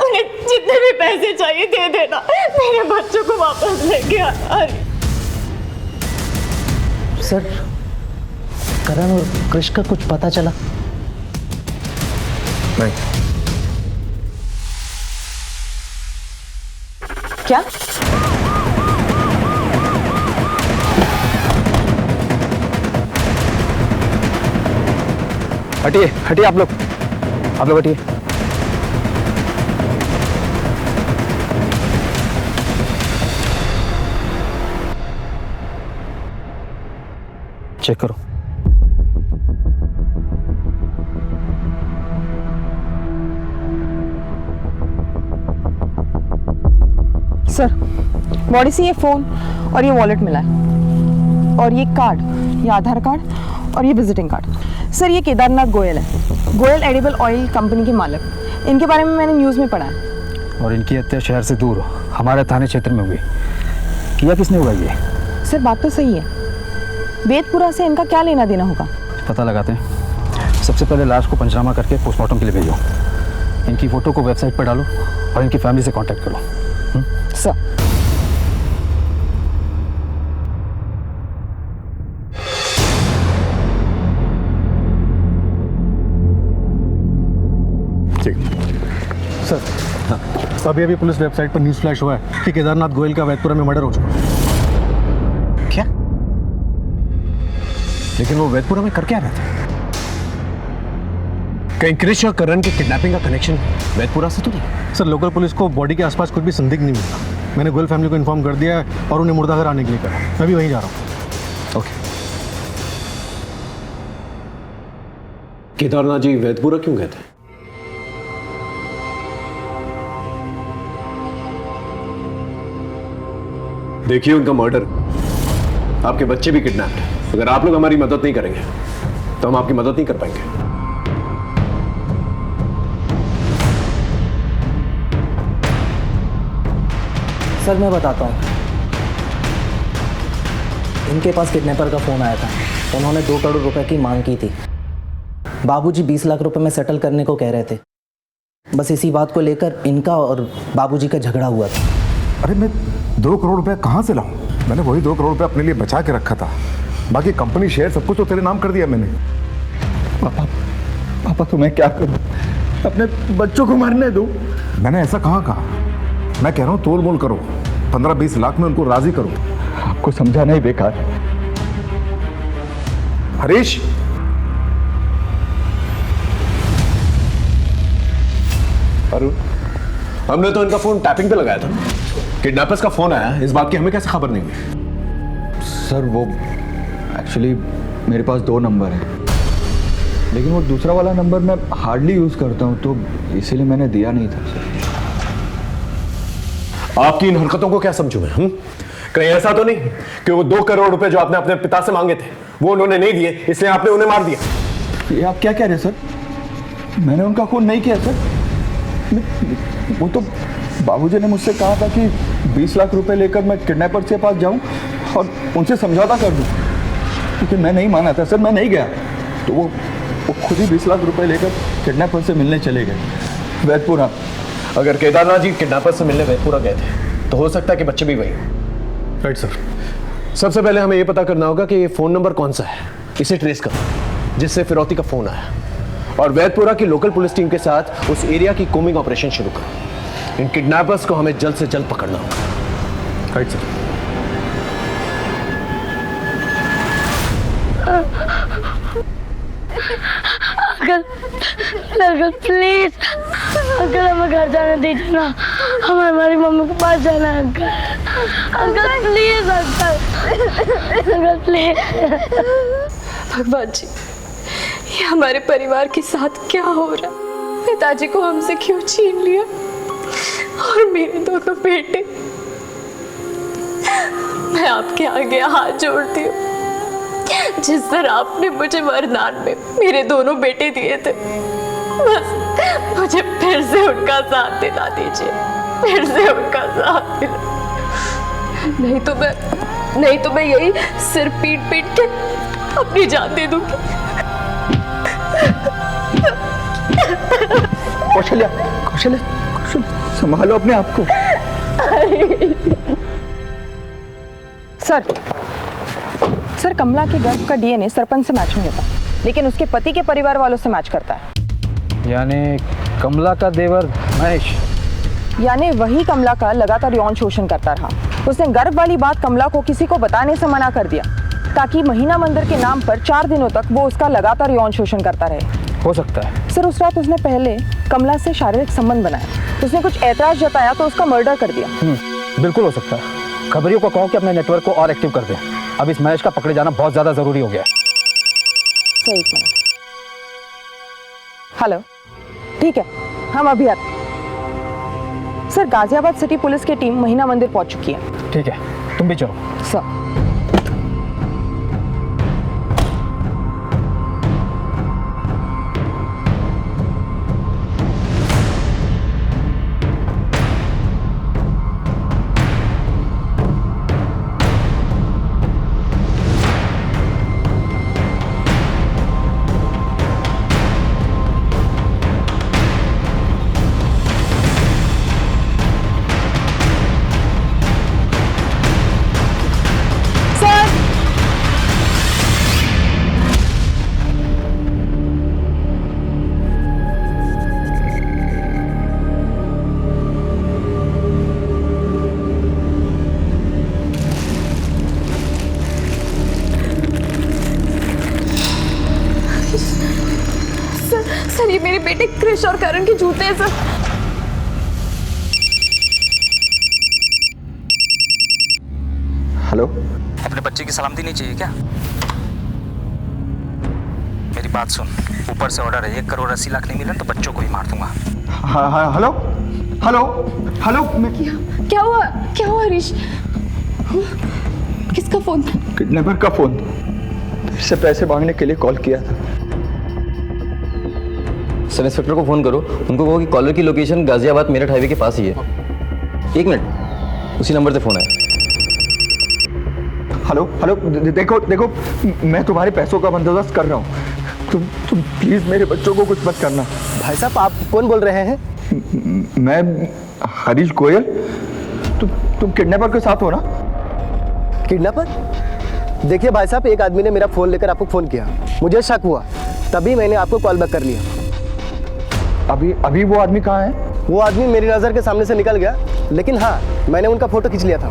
उन्हें जितने भी पैसे चाहिए दे देना, मेरे बच्चों को वापस लेके आ। सर, करण और कृष का कुछ पता चला? नहीं। क्या? हटिए हटिए, आप लोग हटिए। चेक करो। सर, बॉडी से ये फ़ोन और ये वॉलेट मिला है, और ये कार्ड, ये आधार कार्ड और ये विजिटिंग कार्ड। सर, ये केदारनाथ गोयल है, गोयल एडिबल ऑयल कंपनी के मालिक। इनके बारे में मैंने न्यूज़ में पढ़ा है। और इनकी हत्या शहर से दूर हमारे थाने क्षेत्र में हुई। किया किसने हुआ ये? सर, बात तो सही है, वेदपुरा से इनका क्या लेना देना होगा? पता लगाते हैं। सबसे पहले लाश को पंचनामा करके पोस्टमार्टम के लिए भेजो। इनकी फ़ोटो को वेबसाइट पर डालो और इनकी फैमिली से कांटेक्ट करो। सर। ठीक सर, हाँ, अभी पुलिस वेबसाइट पर न्यूज़ फ्लैश हुआ है कि केदारनाथ गोयल का वेदपुरा में मर्डर हो चुका है। क्या? लेकिन वो वेदपुरा में कर क्या रहा था? कहीं कृष और करण के किडनैपिंग का कनेक्शन वेदपुरा से तो नहीं? सर, लोकल पुलिस को बॉडी के आसपास कुछ भी संदिग्ध नहीं मिला। मैंने गोयल फैमिली को इन्फॉर्म कर दिया है और उन्हें मुर्दाघर आने के लिए कहा। मैं भी वहीं जा रहा हूँ। ओके। केदारनाथ जी वेदपुरा क्यों गए थे? देखिए, उनका मर्डर, आपके बच्चे भी किडनैप्ड हैं। अगर आप लोग हमारी मदद नहीं करेंगे तो हम आपकी मदद नहीं कर पाएंगे। सर, मैं बताता हूँ। इनके पास किडनैपर का फ़ोन आया था। उन्होंने 2 करोड़ रुपए की मांग की थी। बाबूजी 20 लाख रुपए में सेटल करने को कह रहे थे। बस इसी बात को लेकर इनका और बाबूजी का झगड़ा हुआ था। अरे मैं 2 करोड़ रुपए कहाँ से लाऊं? मैंने वही 2 करोड़ रुपए अपने लिए बचा के रखा था। बाकी कंपनी शेयर सब कुछ तो तेरे नाम कर दिया मैंने। पापा तो मैं क्या करूं? अपने बच्चों को मरने दूं? मैंने ऐसा कहाँ कहा? मैं कह रहा हूँ तोल मोल करो, 15-20 लाख में उनको राजी करो। आपको समझाना ही बेकार। हरीश, अरुण, हमने तो इनका फोन टैपिंग पे लगाया था। किडनैपर्स का फोन आया, इस बात की हमें कैसे खबर नहीं हुई? सर, वो एक्चुअली मेरे पास 2 नंबर है, लेकिन वो दूसरा वाला नंबर मैं हार्डली यूज करता हूँ, तो इसीलिए मैंने दिया नहीं था सर। आपकी इन हरकतों को क्या समझूं मैं? कहीं ऐसा तो नहीं कि वो 2 करोड़ रुपए जो आपने अपने पिता से मांगे थे वो उन्होंने नहीं दिए, इसलिए आपने उन्हें मार दिया? ये आप क्या कह रहे हैं सर? मैंने उनका खून नहीं किया सर। वो तो बाबूजी ने मुझसे कहा था कि 20 लाख रुपए लेकर मैं किडनैपर के पास जाऊं और उनसे समझौता कर दूं, लेकिन मैं नहीं माना था सर। मैं नहीं गया, तो वो खुद ही 20 लाख रुपए लेकर किडनैपर से मिलने चले गए वेदपुरा। अगर केदारनाथ जी किडनैपर से मिलने वेदपुरा गए थे तो हो सकता है कि बच्चे भी वही। Right sir. सबसे पहले हमें यह पता करना होगा कि ये फोन नंबर कौन सा है, इसे ट्रेस करो जिससे फिरौती का फोन आया, और वेदपुरा की लोकल पुलिस टीम के साथ उस एरिया की कोमिंग ऑपरेशन शुरू करो। इन किडनैपर्स को हमें जल्द से जल्द पकड़ना होगा। Right sir. Uncle please, uncle हमें घर जाने दीजिए ना, हमें हमारी मम्मी के पास जाना है uncle. Uncle please, uncle please. भगवान जी, ये हमारे परिवार के साथ क्या हो रहा है? पिताजी को हमसे क्यों छीन लिया? और मेरे दोनों बेटे, मैं आपके आगे हाथ जोड़ती हूँ। जिस तरह आपने मुझे वरदान में मेरे दोनों बेटे दिए थे, बस मुझे फिर से उनका साथ दिला दीजिए, फिर से उनका साथ दिला। नहीं तो मैं यही सिर पीट पीट के अपनी जान दे दूंगी। कौशल्या, कौशल्या, कौशल्या, संभालो अपने आप को। सर, कमला के गर्भ का डीएनए सरपंच से मैच नहीं होता, लेकिन उसके पति के परिवार वालों से मैच करता है। यानी कमला का देवर महेश, यानी वही कमला का लगातार यौन शोषण करता रहा। उसने गर्भ वाली बात कमला को किसी को बताने से मना कर दिया, ताकि महीना मंदिर के नाम पर 4 दिनों तक वो उसका लगातार यौन शोषण करता रहे। हो सकता है सर, उस रात उसने पहले कमला से शारीरिक संबंध बनाया, उसने कुछ ऐतराज जताया तो उसका मर्डर कर दिया। बिल्कुल हो सकता है। खबरियों को कहो कि अपने नेटवर्क को और एक्टिव कर दें। अब इस महेश का पकड़े जाना बहुत ज्यादा जरूरी हो गया है। Sir, 1 minute. हेलो, ठीक है, हम अभी आते। सर, गाजियाबाद सिटी पुलिस की टीम महीना मंदिर पहुंच चुकी है। ठीक है, तुम भी चलो। सर, सर, ये मेरे बेटे क्रिश और करण के जूते हैं सर। हेलो, अपने बच्चे की सलामती नहीं चाहिए क्या? मेरी बात सुन, ऊपर से ऑर्डर है, 1 करोड़ 80 लाख नहीं मिले तो बच्चों को ही मार दूंगा। हाँ हाँ, हेलो हेलो हेलो, क्या हुआ हरीश? किसका फोन था? किडनैपर का फोन। फिर से पैसे मांगने के लिए कॉल किया था। सब इंस्पेक्टर को फोन करो, उनको कहो कि कॉलर की लोकेशन गाजियाबाद मेरठ हाईवे के पास ही है। 1 मिनट, उसी नंबर से फोन आया। हेलो हेलो, देखो देखो, मैं तुम्हारे पैसों का बंदोबस्त कर रहा हूँ। तुम प्लीज मेरे बच्चों को कुछ मत करना। भाई साहब, आप कौन बोल रहे हैं? मैं हरीश गोयल। तुम किडनैपर के साथ हो ना? किडनैपर? देखिए भाई साहब, एक आदमी ने मेरा फोन लेकर आपको फोन किया, मुझे शक हुआ, तभी मैंने आपको कॉल बैक कर लिया। अभी वो आदमी कहाँ है? वो आदमी मेरी नज़र के सामने से निकल गया, लेकिन हाँ, मैंने उनका फोटो खींच लिया था।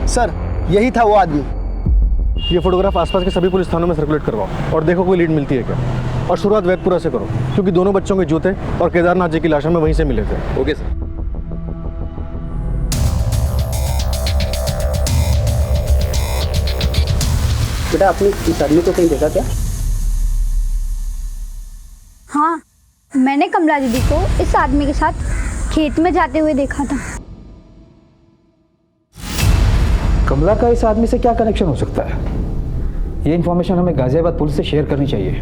सर, यही था वो आदमी। ये फोटोग्राफ आसपास के सभी पुलिस थानों में सर्कुलेट करवाओ और देखो कोई लीड मिलती है क्या। और शुरुआत वैदपुरा से करो, क्योंकि दोनों बच्चों के जूते और केदारनाथ जी की लाशें में वहीं से मिले थे। Okay sir. बेटा, आपने इस आदमी को कहीं देखा क्या? हाँ, मैंने कमला दीदी को इस आदमी के साथ खेत में जाते हुए देखा था। कमला का इस आदमी से क्या कनेक्शन हो सकता है? ये इन्फॉर्मेशन हमें गाजियाबाद पुलिस से शेयर करनी चाहिए।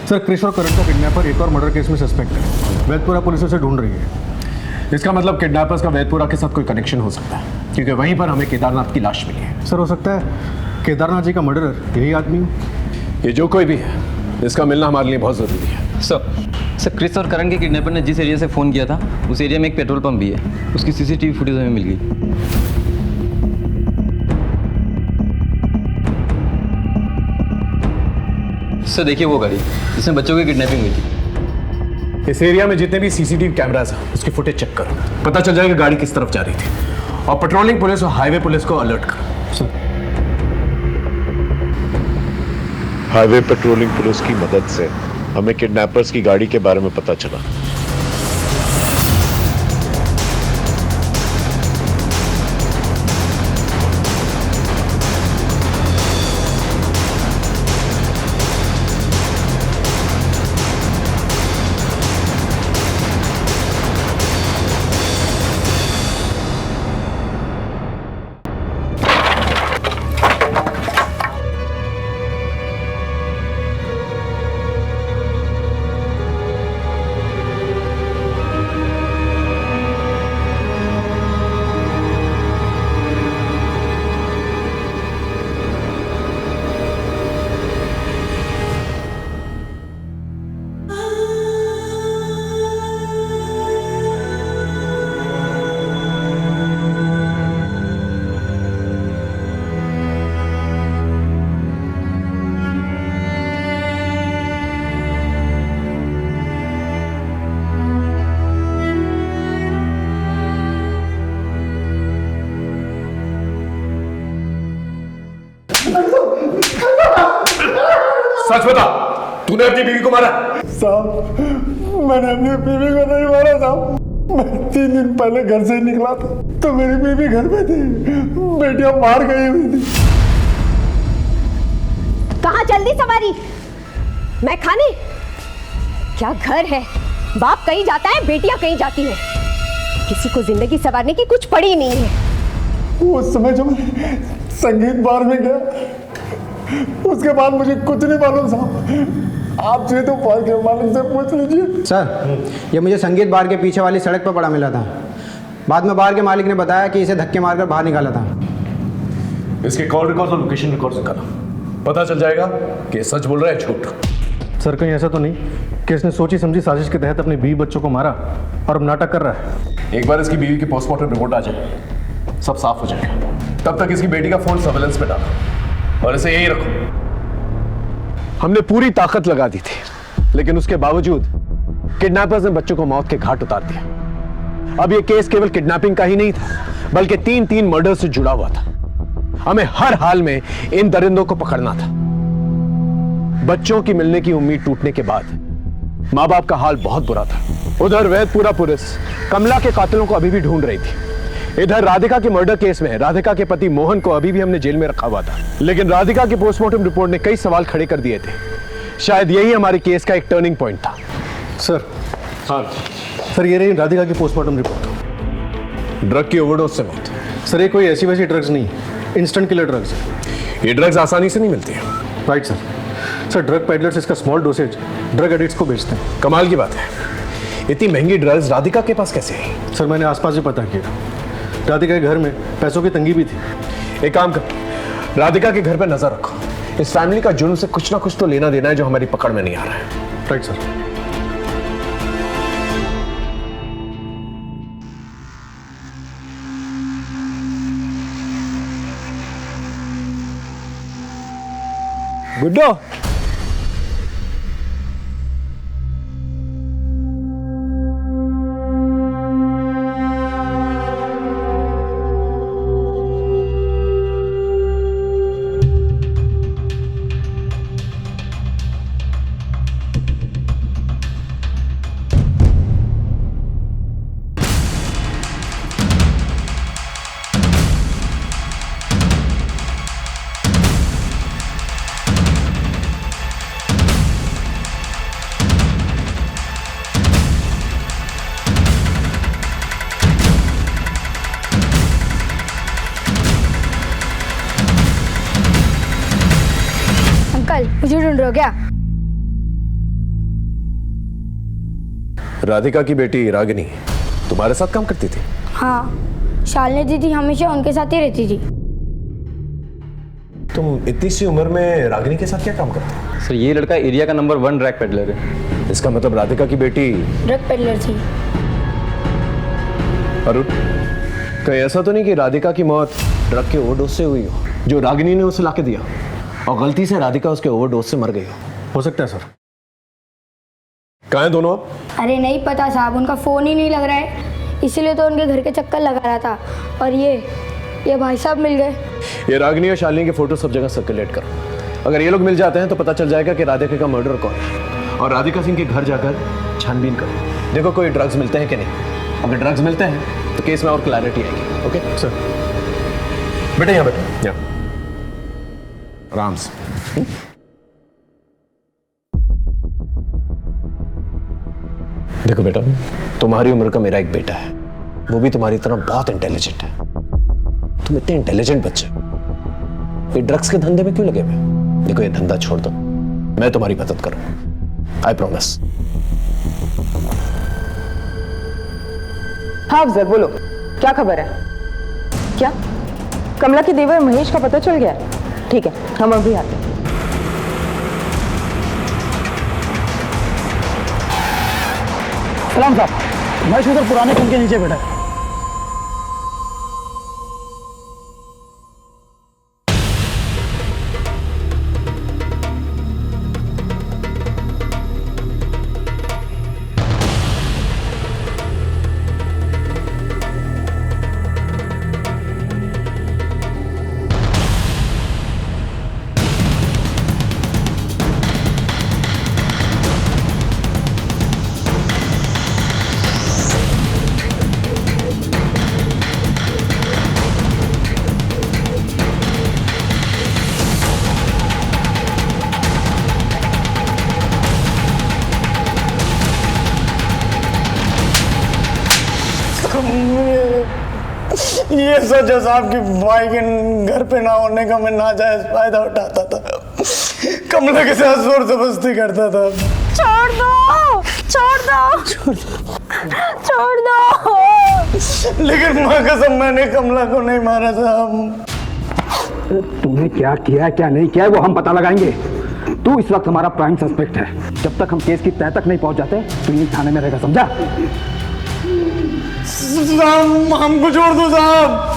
सर, क्रिश और करण का किडनैपर एक और मर्डर केस में सस्पेक्ट है। वैदपुरा पुलिस उसे ढूंढ रही है। इसका मतलब किडनैपर्स का वैदपुरा के साथ कोई कनेक्शन हो सकता है, क्योंकि वहीं पर हमें केदारनाथ की लाश मिली है। सर, हो सकता है केदारनाथ जी का मर्डरर यही आदमी हो। ये जो कोई भी है, इसका मिलना हमारे लिए बहुत ज़रूरी है। सर, क्रिश और करण के किडनैपर ने जिस एरिया से फ़ोन किया था, उस एरिया में एक पेट्रोल पंप भी है। उसकी सीसीटीवी फुटेज हमें मिल गई। सर, देखिए वो गाड़ी जिसमें बच्चों की किडनैपिंग हुई थी। इस एरिया में जितने भी सीसीटीवी कैमरास हैं, उसकी फुटेज चेक करो, पता चल जाएगा गाड़ी किस तरफ जा रही थी। और पेट्रोलिंग पुलिस और हाईवे पुलिस को अलर्ट करो। सर, हाईवे पेट्रोलिंग पुलिस की मदद से हमें किडनैपर्स की गाड़ी के बारे में पता चला। सच बता, तूने अपनी बीवी को मारा? साहब, मैंने अपनी बीवी को नहीं मारा साहब। मैं 3 दिन पहले घर से निकला था तो मेरी बीवी घर पे थी, बेटियां बाहर गई हुई थी। कहाँ जल्दी सवारी, मैं खाने? क्या घर है, बाप कहीं जाता है, बेटियां कहीं जाती है। किसी को जिंदगी संवारने की कुछ पड़ी नहीं है। उस समय जो मैं संगीत बार में गया, उसके बाद मुझे कुछ नहीं मालूम साहब। आपसे तो बार के मालिक से पूछ लीजिए। सर, ये मुझे संगीत बार के पीछे वाली सड़क पर पड़ा मिला था। बाद में बार के मालिक ने बताया कि इसे धक्के मारकर बाहर निकाला था। इसके कॉल रिकॉर्ड और लोकेशन रिकॉर्ड निकाला, पता चल जाएगा कि सच बोल रहा है झूठ। सर, कहीं ऐसा तो नहीं कि इसने सोची समझी साजिश के तहत अपने 20 बच्चों को मारा और अब नाटक कर रहा है? एक बार इसकी बीवी की पोस्टमार्टम रिपोर्ट आ जाए, सब साफ हो जाएगा। तब तक इसकी बेटी का फोन सर्वेलेंस पे डालो और इसे यही रखो। हमने पूरी ताकत लगा दी थी, लेकिन उसके बावजूद किडनैपर्स ने बच्चों को मौत के घाट उतार दिया। अब यह केस केवल किडनैपिंग का ही नहीं था, बल्कि 3 मर्डर से जुड़ा हुआ था। हमें हर हाल में इन दरिंदों को पकड़ना था। बच्चों की मिलने की उम्मीद टूटने के बाद मां बाप का हाल बहुत बुरा था। उधर वैदपुरा पुलिस कमला के कातिलों को अभी भी ढूंढ रही थी। इधर राधिका के मर्डर केस में राधिका के पति मोहन को अभी भी हमने जेल में रखा हुआ था, लेकिन राधिका की पोस्टमार्टम रिपोर्ट ने कई सवाल खड़े कर दिए थे। शायद यही हमारे केस का एक टर्निंग पॉइंट था। सर, हाँ सर, ये रही राधिका की पोस्टमार्टम रिपोर्ट। ड्रग की ओवरडोज से मौत। सर, ये कोई ऐसी वैसी ड्रग्स नहीं, इंस्टेंट किलर ड्रग्स है। ये ड्रग्स आसानी से नहीं मिलती है। Right sir. Sir, drug peddlers इसका स्मॉल डोसेज ड्रग एडिक्ट्स को बेचते हैं। कमाल की बात है, इतनी महंगी ड्रग्स राधिका के पास कैसे आई? सर, मैंने आसपास भी पता किया, राधिका के घर में पैसों की तंगी भी थी। एक काम कर, राधिका के घर पर नजर रखो। इस फैमिली का जुर्म से कुछ ना कुछ तो लेना देना है जो हमारी पकड़ में नहीं आ रहा है। Right sir. गुड्डो, मुझे ढूंढ रहे हो क्या? राधिका की बेटी रागिनी तुम्हारे साथ काम करती थी? हाँ, शालिनी दीदी हमेशा उनके साथ ही रहती थी। तुम इतनी सी उम्र में रागिनी के साथ क्या काम करते हो? सर, ये लड़का एरिया का नंबर 1 ड्रग पेडलर है। इसका मतलब राधिका की बेटी ड्रग पेडलर थी। अरुण, कहीं ऐसा तो नहीं कि राधिका की मौत ड्रग के ओवरडोज से हुई हो, जो रागिनी ने उसे लाके दिया और गलती से राधिका उसके ओवरडोज से मर गई हो सकता है सर। कहाँ हैं दोनों? अरे नहीं पता साहब, उनका फोन ही नहीं लग रहा है, इसीलिए तो उनके घर के चक्कर लगा रहा था। और ये भाई साहब मिल गए। ये रागिनी और शालिनी के फोटो सब जगह सर्कुलेट करो। अगर ये लोग मिल जाते हैं तो पता चल जाएगा कि राधिका का मर्डर कौन है, और राधिका सिंह के घर जाकर छानबीन करो, देखो कोई ड्रग्स मिलते हैं कि नहीं। अगर ड्रग्स मिलते हैं तो केस में और क्लैरिटी आएगी। Okay sir? बेटा यहाँ बैठो, यहाँ आराम से। देखो बेटा, तुम्हारी उम्र का मेरा एक बेटा है, वो भी तुम्हारी तरह बहुत इंटेलिजेंट है। तुम इतने इंटेलिजेंट बच्चे ये ड्रग्स के धंधे में क्यों लगे हुए? देखो ये धंधा छोड़ दो, मैं तुम्हारी मदद करूं, आई प्रॉमिस। हाँ अफजल, बोलो क्या खबर है? क्या कमला के देवर महेश का पता चल गया? ठीक है, हम अभी आते हैं। सलाम साहब, महेश उधर पुराने पुल के नीचे बैठा है। ये सच है साहब कि भाई के घर पे ना होने का मैं नाजायज फायदा उठाता था, कमला के साथ जोर जबरदस्ती करता था। छोड़ दो, छोड़ दो, छोड़ दो। लेकिन माँ कसम मैंने कमला को नहीं मारा साहब। तुमने क्या किया क्या नहीं किया वो हम पता लगाएंगे। तू इस वक्त हमारा प्राइम सस्पेक्ट है। जब तक हम केस की तह तक नहीं पहुंच जाते तू यही थाने में रहेगा, समझा? साहब हमको छोड़ दो साहब।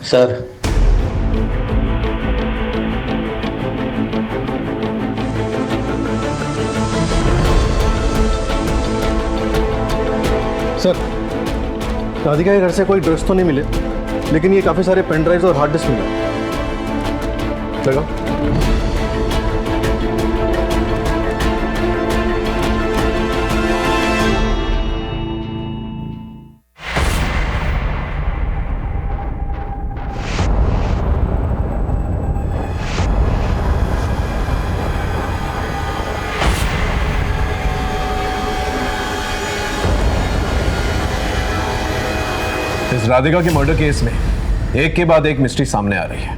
सर, सर, राधिका के घर से कोई ड्रग्स तो नहीं मिले, लेकिन ये काफी सारे पेन ड्राइव्स और हार्ड डिस्क मिले। लगा? इस राधिका के मर्डर केस में एक के बाद एक मिस्ट्री सामने आ रही है।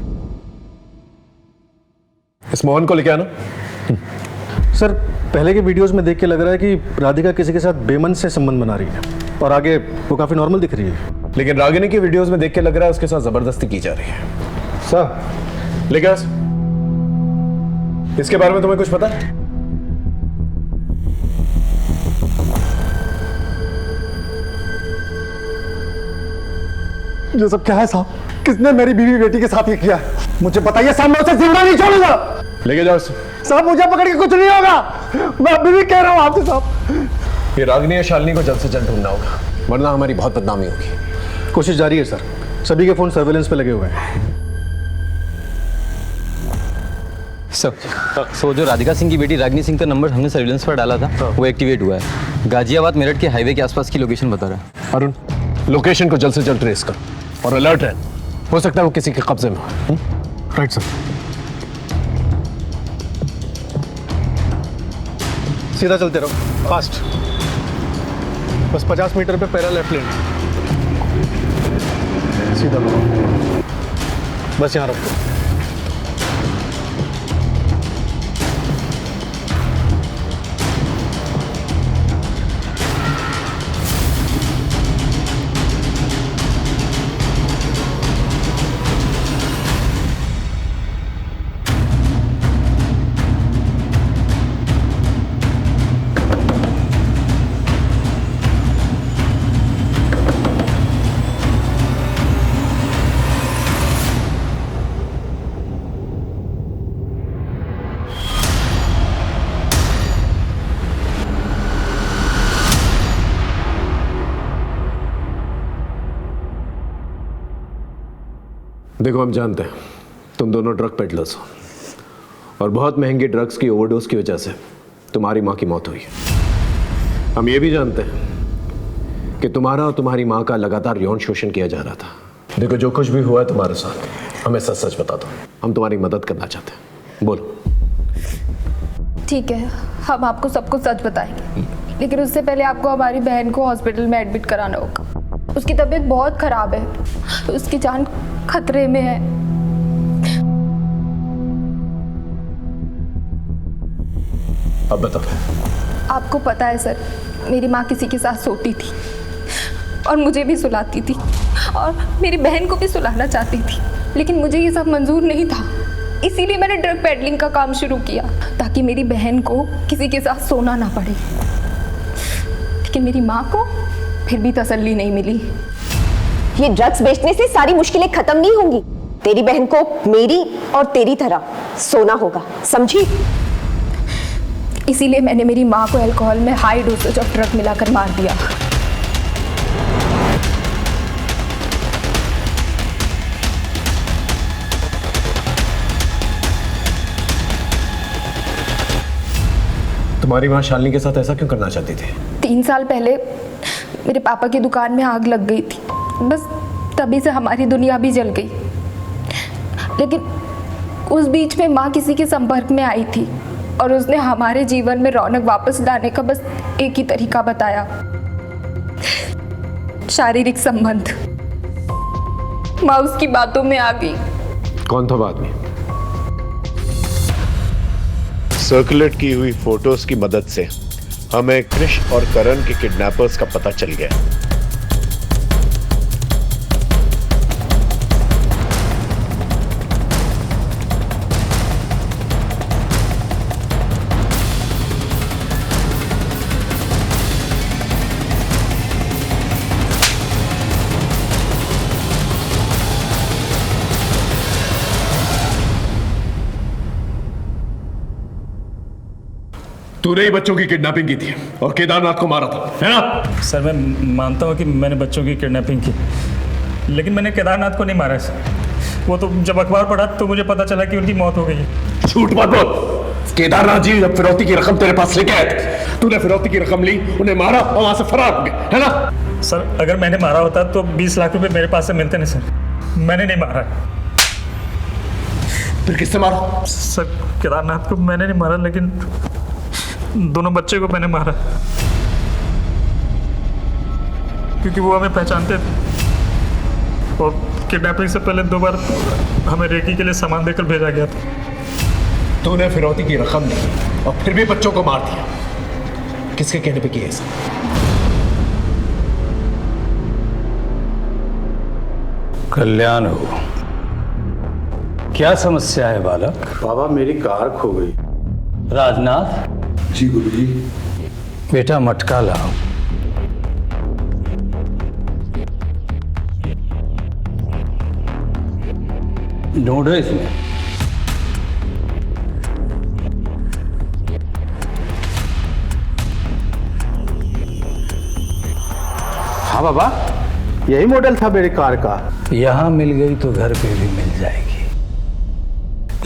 इस मोहन को लेके आना। सर, पहले के वीडियोस में देख के लग रहा है कि राधिका किसी के साथ बेमन से संबंध बना रही है और आगे वो काफी नॉर्मल दिख रही है। लेकिन रागिनी की वीडियोस में देख के लग रहा है उसके साथ जबरदस्ती की जा रही है। सर, लेकिन इसके बारे में तुम्हें कुछ पता है? ये सब क्या है साहब? किसने मेरी बीवी बेटी के साथ ये किया है? मुझे बताइए साहब, मैं उसे जिंदा नहीं छोड़ूंगा। लेके जाओ उसे। साहब मुझे पकड़ के कुछ नहीं होगा, मैं अभी भी कह रहा हूँ आपसे साहब। ये रागिनी या शालिनी को जल्द से जल्द ढूंढना होगा, वरना हमारी बहुत बदनामी होगी। कोशिश जारी है सर, सभी के फोन सर्वेलेंस पे लगे हुए हैं। सो जो राधिका सिंह की बेटी रागिनी सिंह का नंबर हमने सर्विलेंस पर डाला था वो एक्टिवेट हुआ है। गाजियाबाद मेरठ के हाईवे के आसपास की लोकेशन बता रहा है। अरुण, लोकेशन को जल्द से जल्द ट्रेस कर और अलर्ट है, हो सकता है वो किसी के कब्जे में हो। Right sir. सीधा चलते रहो, फास्ट। बस 50 मीटर पे पहला लेफ्ट लेन, सीधा लो, बस यहाँ रखो। देखो, हम जानते हैं तुम दोनों ड्रग पेडलर्स हो और बहुत महंगी ड्रग्स की ओवरडोज की वजह से तुम्हारी माँ की मौत हुई है। हम ये भी जानते हैं कि तुम्हारा और तुम्हारी माँ का लगातार यौन शोषण किया जा रहा था। देखो, जो कुछ भी हुआ है तुम्हारे साथ, हमें सच सच बता दो, हम तुम्हारी मदद करना चाहते हैं। बोलो। ठीक है, हम आपको सब कुछ सच बताएंगे, लेकिन उससे पहले आपको हमारी बहन को हॉस्पिटल में एडमिट कराना होगा। उसकी तबीयत बहुत खराब है, उसकी जान खतरे में है। अब बताओ। आपको पता है सर, मेरी माँ किसी के साथ सोती थी और मुझे भी सुलाती थी और मेरी बहन को भी सुलाना चाहती थी, लेकिन मुझे ये सब मंजूर नहीं था। इसीलिए मैंने ड्रग पेडलिंग का काम शुरू किया ताकि मेरी बहन को किसी के साथ सोना ना पड़े। लेकिन मेरी माँ को फिर भी तसल्ली नहीं मिली। ये ड्रग्स बेचने से सारी मुश्किलें खत्म नहीं होंगी। तेरी बहन को मेरी और तेरी तरह सोना होगा, समझी? इसीलिए मैंने मेरी माँ को अल्कोहल में हाई डोसेज ऑफ ड्रग मिलाकर मार दिया। तुम्हारी माँ शालिनी के साथ ऐसा क्यों करना चाहती थी? 3 साल पहले मेरे पापा की दुकान में आग लग गई थी, बस तभी से हमारी दुनिया भी जल गई। लेकिन उस बीच में माँ किसी के संपर्क में आई थी और उसने हमारे जीवन में रौनक वापस लाने का बस एक ही तरीका बताया, शारीरिक संबंध। माँ उसकी बातों में आ गई। कौन था बाद में? सर्कुलेट की हुई फोटोज की मदद से हमें कृष और करण के किडनैपर्स का पता चल गया। तूने ही बच्चों की किडनैपिंग की थी और केदारनाथ को मारा था, है ना? सर मैं मानता हूँ कि मैंने बच्चों की किडनैपिंग की, लेकिन मैंने केदारनाथ को नहीं मारा है सर। वो तो जब अखबार पढ़ा तो मुझे पता चला कि उनकी मौत हो गई है। झूठ मत बोल। केदारनाथ जी जब फिरौती की रकम तेरे पास लेके आए थे, तूने फिरौती की रकम ली, उन्हें मारा और वहां से फरार हो गए, है ना? सर अगर मैंने मारा होता तो 20 लाख रुपए मेरे पास से मिलते नहीं सर। मैंने नहीं मारा। फिर किससे मारा? सर केदारनाथ को मैंने नहीं मारा, लेकिन दोनों बच्चे को मैंने मारा, क्योंकि वो हमें पहचानते थे और किडनैपिंग से पहले 2 बार हमें रेकी के लिए सामान देकर भेजा गया था। तूने फिरौती की रकम ली और फिर भी बच्चों को मार दिया। किसके कहने पे किया ऐसा? कल्याण हो, क्या समस्या है बालक? बाबा मेरी कार खो गई। राजनाथ। जी गुरुजी। बेटा मटका लाओ। ढूंढो इसमें। हाँ बाबा, यही मॉडल था मेरी कार का। यहां मिल गई तो घर पे भी मिल जाएगी,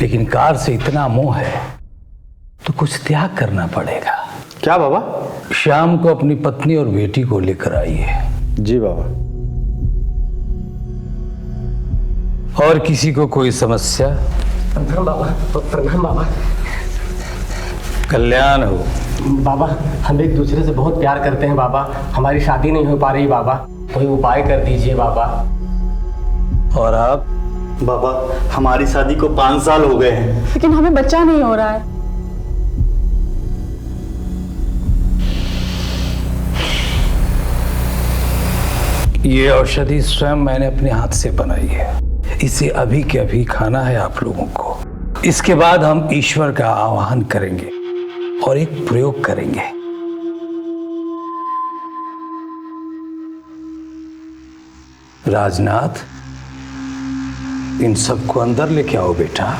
लेकिन कार से इतना मोह है तो कुछ त्याग करना पड़ेगा। क्या बाबा? शाम को अपनी पत्नी और बेटी को लेकर आइए। जी बाबा। और किसी को कोई समस्या? प्रणाम बाबा। प्रणाम बाबा। कल्याण हो। बाबा हम एक दूसरे से बहुत प्यार करते हैं बाबा, हमारी शादी नहीं हो पा रही बाबा, कोई उपाय कर दीजिए बाबा। और आप? बाबा हमारी शादी को 5 साल हो गए हैं, लेकिन हमें बच्चा नहीं हो रहा है। ये औषधि स्वयं मैंने अपने हाथ से बनाई है। इसे अभी के अभी खाना है आप लोगों को। इसके बाद हम ईश्वर का आवाहन करेंगे और एक प्रयोग करेंगे। राजनाथ, इन सबको अंदर लेके आओ बेटा।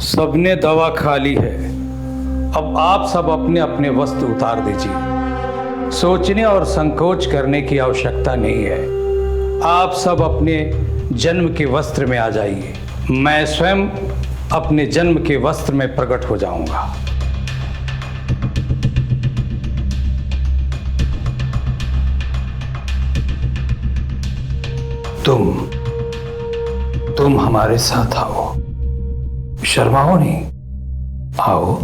सबने दवा खा ली है, अब आप सब अपने अपने वस्त्र उतार दीजिए। सोचने और संकोच करने की आवश्यकता नहीं है। आप सब अपने जन्म के वस्त्र में आ जाइए। मैं स्वयं अपने जन्म के वस्त्र में प्रकट हो जाऊंगा। तुम हमारे साथ आओ, शर्माओ नहीं, आओ।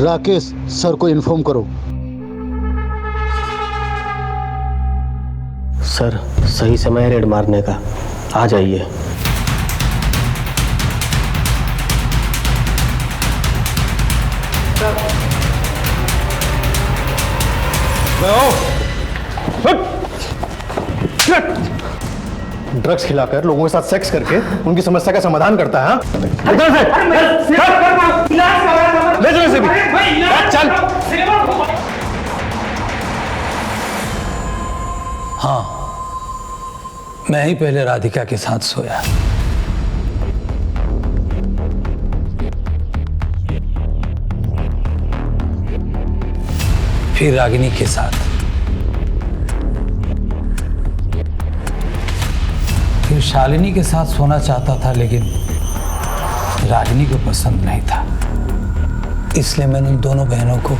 राकेश सर को इन्फॉर्म करो। सर सही समय है रेड मारने का, आ जाइए। ड्रग्स खिलाकर लोगों के साथ सेक्स करके उनकी समस्या का समाधान करता है। ले चलो इसे भी। चल। हाँ, मैं ही पहले राधिका के साथ सोया। फिर रागिनी के साथ, फिर शालिनी के साथ सोना चाहता था, लेकिन रागिनी को पसंद नहीं था। इसलिए मैंने उन दोनों बहनों को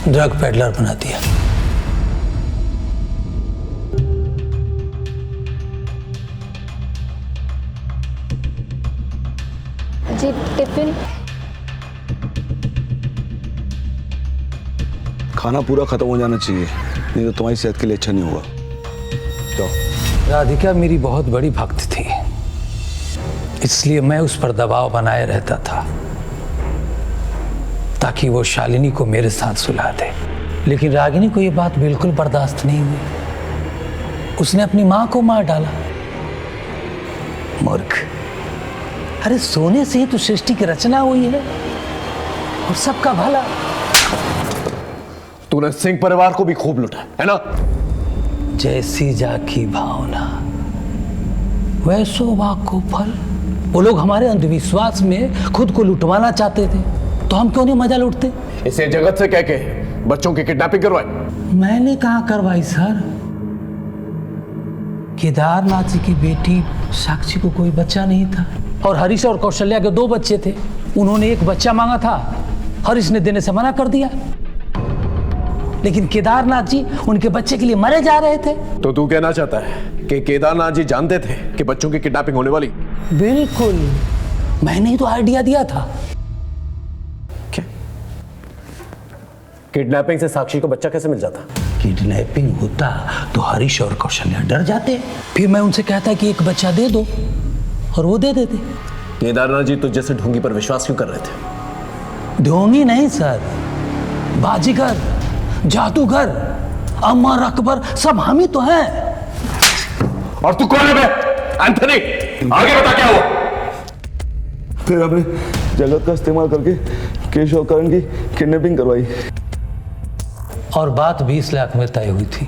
ड्रग पेडलर बना दिया। जी टिफिन। खाना पूरा खत्म हो जाना चाहिए, नहीं तो तुम्हारी सेहत के लिए अच्छा नहीं होगा। जाओ। राधिका मेरी बहुत बड़ी भक्त थी, इसलिए मैं उस पर दबाव बनाए रहता था ताकि वो शालिनी को मेरे साथ सुला दे। लेकिन रागिनी को ये बात बिल्कुल बर्दाश्त नहीं हुई। उसने अपनी मां को मार डाला। मूर्ख! अरे सोने से ही तो सृष्टि की रचना हुई है और सबका भला। तूने सिंह परिवार को भी खूब लुटा है ना? जैसी जाकी भावना वैसो वाक को फल। वो लोग हमारे अंधविश्वास में खुद को लुटवाना चाहते थे, तो हम क्यों नहीं मजा लूटते? इसे जगत से कह के बच्चों की किडनैपिंग करवाई? मैंने कहाँ करवाई सर। केदारनाथ जी की बेटी साक्षी को कोई बच्चा नहीं था और हरीश और कौशल्या के 2 बच्चे थे। उन्होंने एक बच्चा मांगा था, हरीश ने देने से मना कर दिया। लेकिन केदारनाथ जी उनके बच्चे के लिए मरे जा रहे थे। तो तू कहना चाहता है कि केदारनाथ जी जानते थे कि बच्चों की किडनैपिंग होने वाली? बिल्कुल, मैंने ही तो आइडिया दिया था। क्या? किडनैपिंग से साक्षी को बच्चा कैसे मिल जाता? किडनैपिंग होता तो हरीश और कौशल्या डर जाते। फिर मैं उनसे कहता कि एक बच्चा दे दो और वो दे देते। केदारनाथ जी तो जैसे ढोंगी पर विश्वास क्यों कर रहे थे? ढोंगी नहीं सर, बाजीगर, जादूगर, अमर अकबर सब हम ही तो हैं। और तू कौन है बे? एंथनी, आगे बता क्या हुआ? फिर हमने जगत का इस्तेमाल करके केश और करण की किडनैपिंग करवाई और बात 20 लाख में तय हुई थी।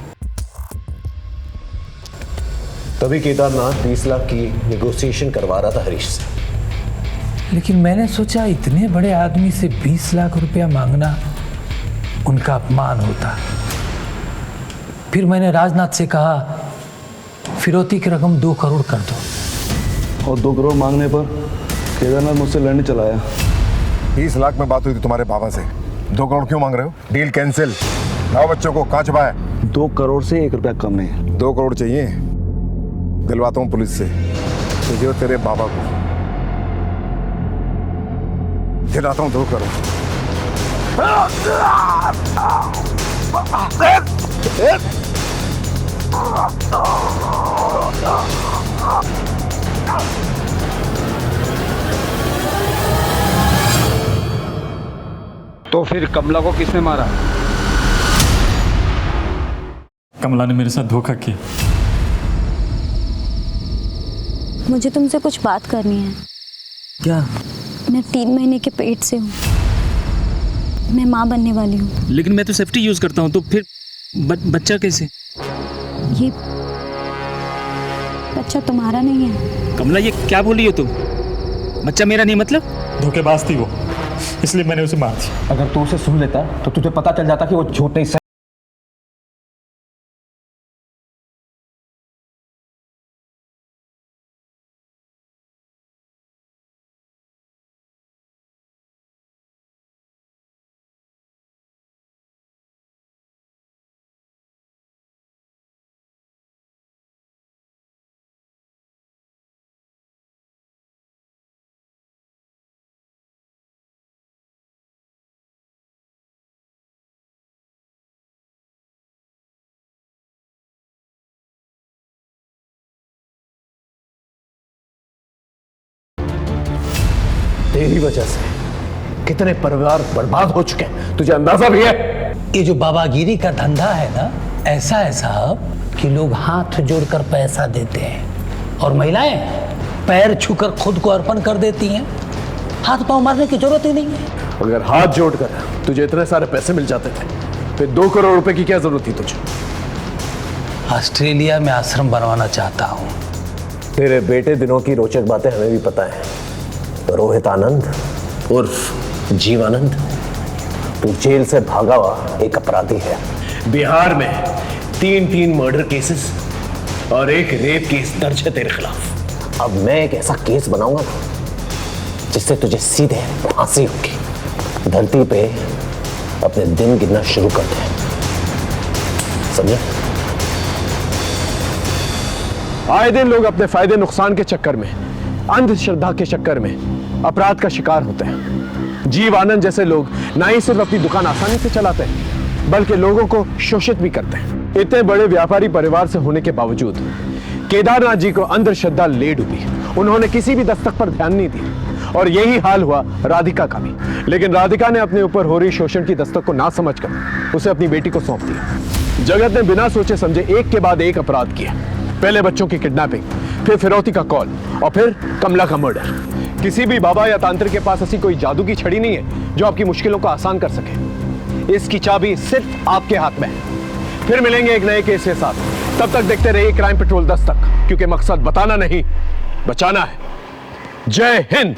तभी केदारनाथ 20 लाख की नेगोशिएशन करवा रहा था हरीश से। लेकिन मैंने सोचा इतने बड़े आदमी से 20 लाख रुपया मांगना उनका अपमान होता। फिर मैंने राजनाथ से कहा फिरौती की रकम 2 करोड़ कर दो। और 2 करोड़ मांगने पर केदारनाथ मुझसे लड़ने चला आया। 20 लाख में बात हुई थी तुम्हारे बाबा से, 2 करोड़ क्यों मांग रहे हो? Deal cancel. लाओ बच्चों को, कहाँ छुपा है? 2 करोड़ से 1 रुपया कम नहीं। 2 करोड़ चाहिए? दिलवाता हूँ पुलिस से, तुझे और तेरे बाबा को दिलाता हूँ 2 करोड़। तो फिर कमला को किसने मारा? कमला ने मेरे साथ धोखा किया। मुझे तुमसे कुछ बात करनी है। क्या? मैं 3 महीने के पेट से हूँ। मैं माँ बनने वाली हूँ। लेकिन मैं तो सेफ्टी यूज करता हूँ, तो फिर बच्चा कैसे? ये बच्चा तुम्हारा नहीं है। कमला, ये क्या बोल रही हो तुम? बच्चा मेरा नहीं मतलब? धोखेबाज थी वो, इसलिए मैंने उसे मार दिया। अगर तू उसे सुन लेता तो तुझे पता चल जाता कि वो झूठ नहीं। तेरी वजह से कितने परिवार बर्बाद हो चुके हैं, तुझे अंदाजा भी है? ये जो बाबागिरी का धंधा है ना, ऐसा है साहब कि लोग हाथ जोड़कर पैसा देते हैं और महिलाएं पैर छूकर खुद को अर्पण कर देती हैं। हाथ पांव मारने की जरूरत ही नहीं है। अगर हाथ जोड़कर तुझे इतने सारे पैसे मिल जाते थे, फिर 2 करोड़ रुपए की क्या जरूरत थी तुझे? ऑस्ट्रेलिया में आश्रम बनवाना चाहता हूँ। तेरे बेटे दिनों की रोचक बातें हमें भी पता है। रोहित आनंद उर्फ जीवानंद तू जेल से भागा हुआ एक अपराधी है। बिहार में 3 मर्डर केसेस और एक रेप केस दर्ज है तेरे खिलाफ। अब मैं एक ऐसा केस बनाऊंगा ना जिससे तुझे सीधे फांसी होगी। धरती पे अपने दिन गिनना शुरू करते हैं, समझे? आए दिन लोग अपने फायदे नुकसान के चक्कर में, अंधश्रद्धा के चक्कर में अपराध का शिकार होते हैं। जीव आनंद जैसे लोग ना ही सिर्फ अपनी दुकान आसानी से चलाते हैं बल्कि लोगों को शोषित भी करते हैं। इतने बड़े व्यापारी परिवार से होने के बावजूद केदारनाथ जी को अंधश्रद्धा ले डूबी। उन्होंने किसी भी दस्तक पर ध्यान नहीं दी और यही हाल हुआ राधिका का भी। लेकिन राधिका ने अपने ऊपर हो रही शोषण की दस्तक को ना समझकर उसे अपनी बेटी को सौंप दिया। जगत ने बिना सोचे समझे एक के बाद एक अपराध किए। पहले बच्चों की किडनैपिंग, फिर फिरौती का कॉल और फिर कमला का मर्डर। किसी भी बाबा या तांत्रिक के पास ऐसी कोई जादू की छड़ी नहीं है जो आपकी मुश्किलों को आसान कर सके। इसकी चाबी सिर्फ आपके हाथ में है। फिर मिलेंगे एक नए केस के साथ। तब तक देखते रहिए क्राइम पेट्रोल 10 तक, क्योंकि मकसद बताना नहीं, बचाना है। जय हिंद।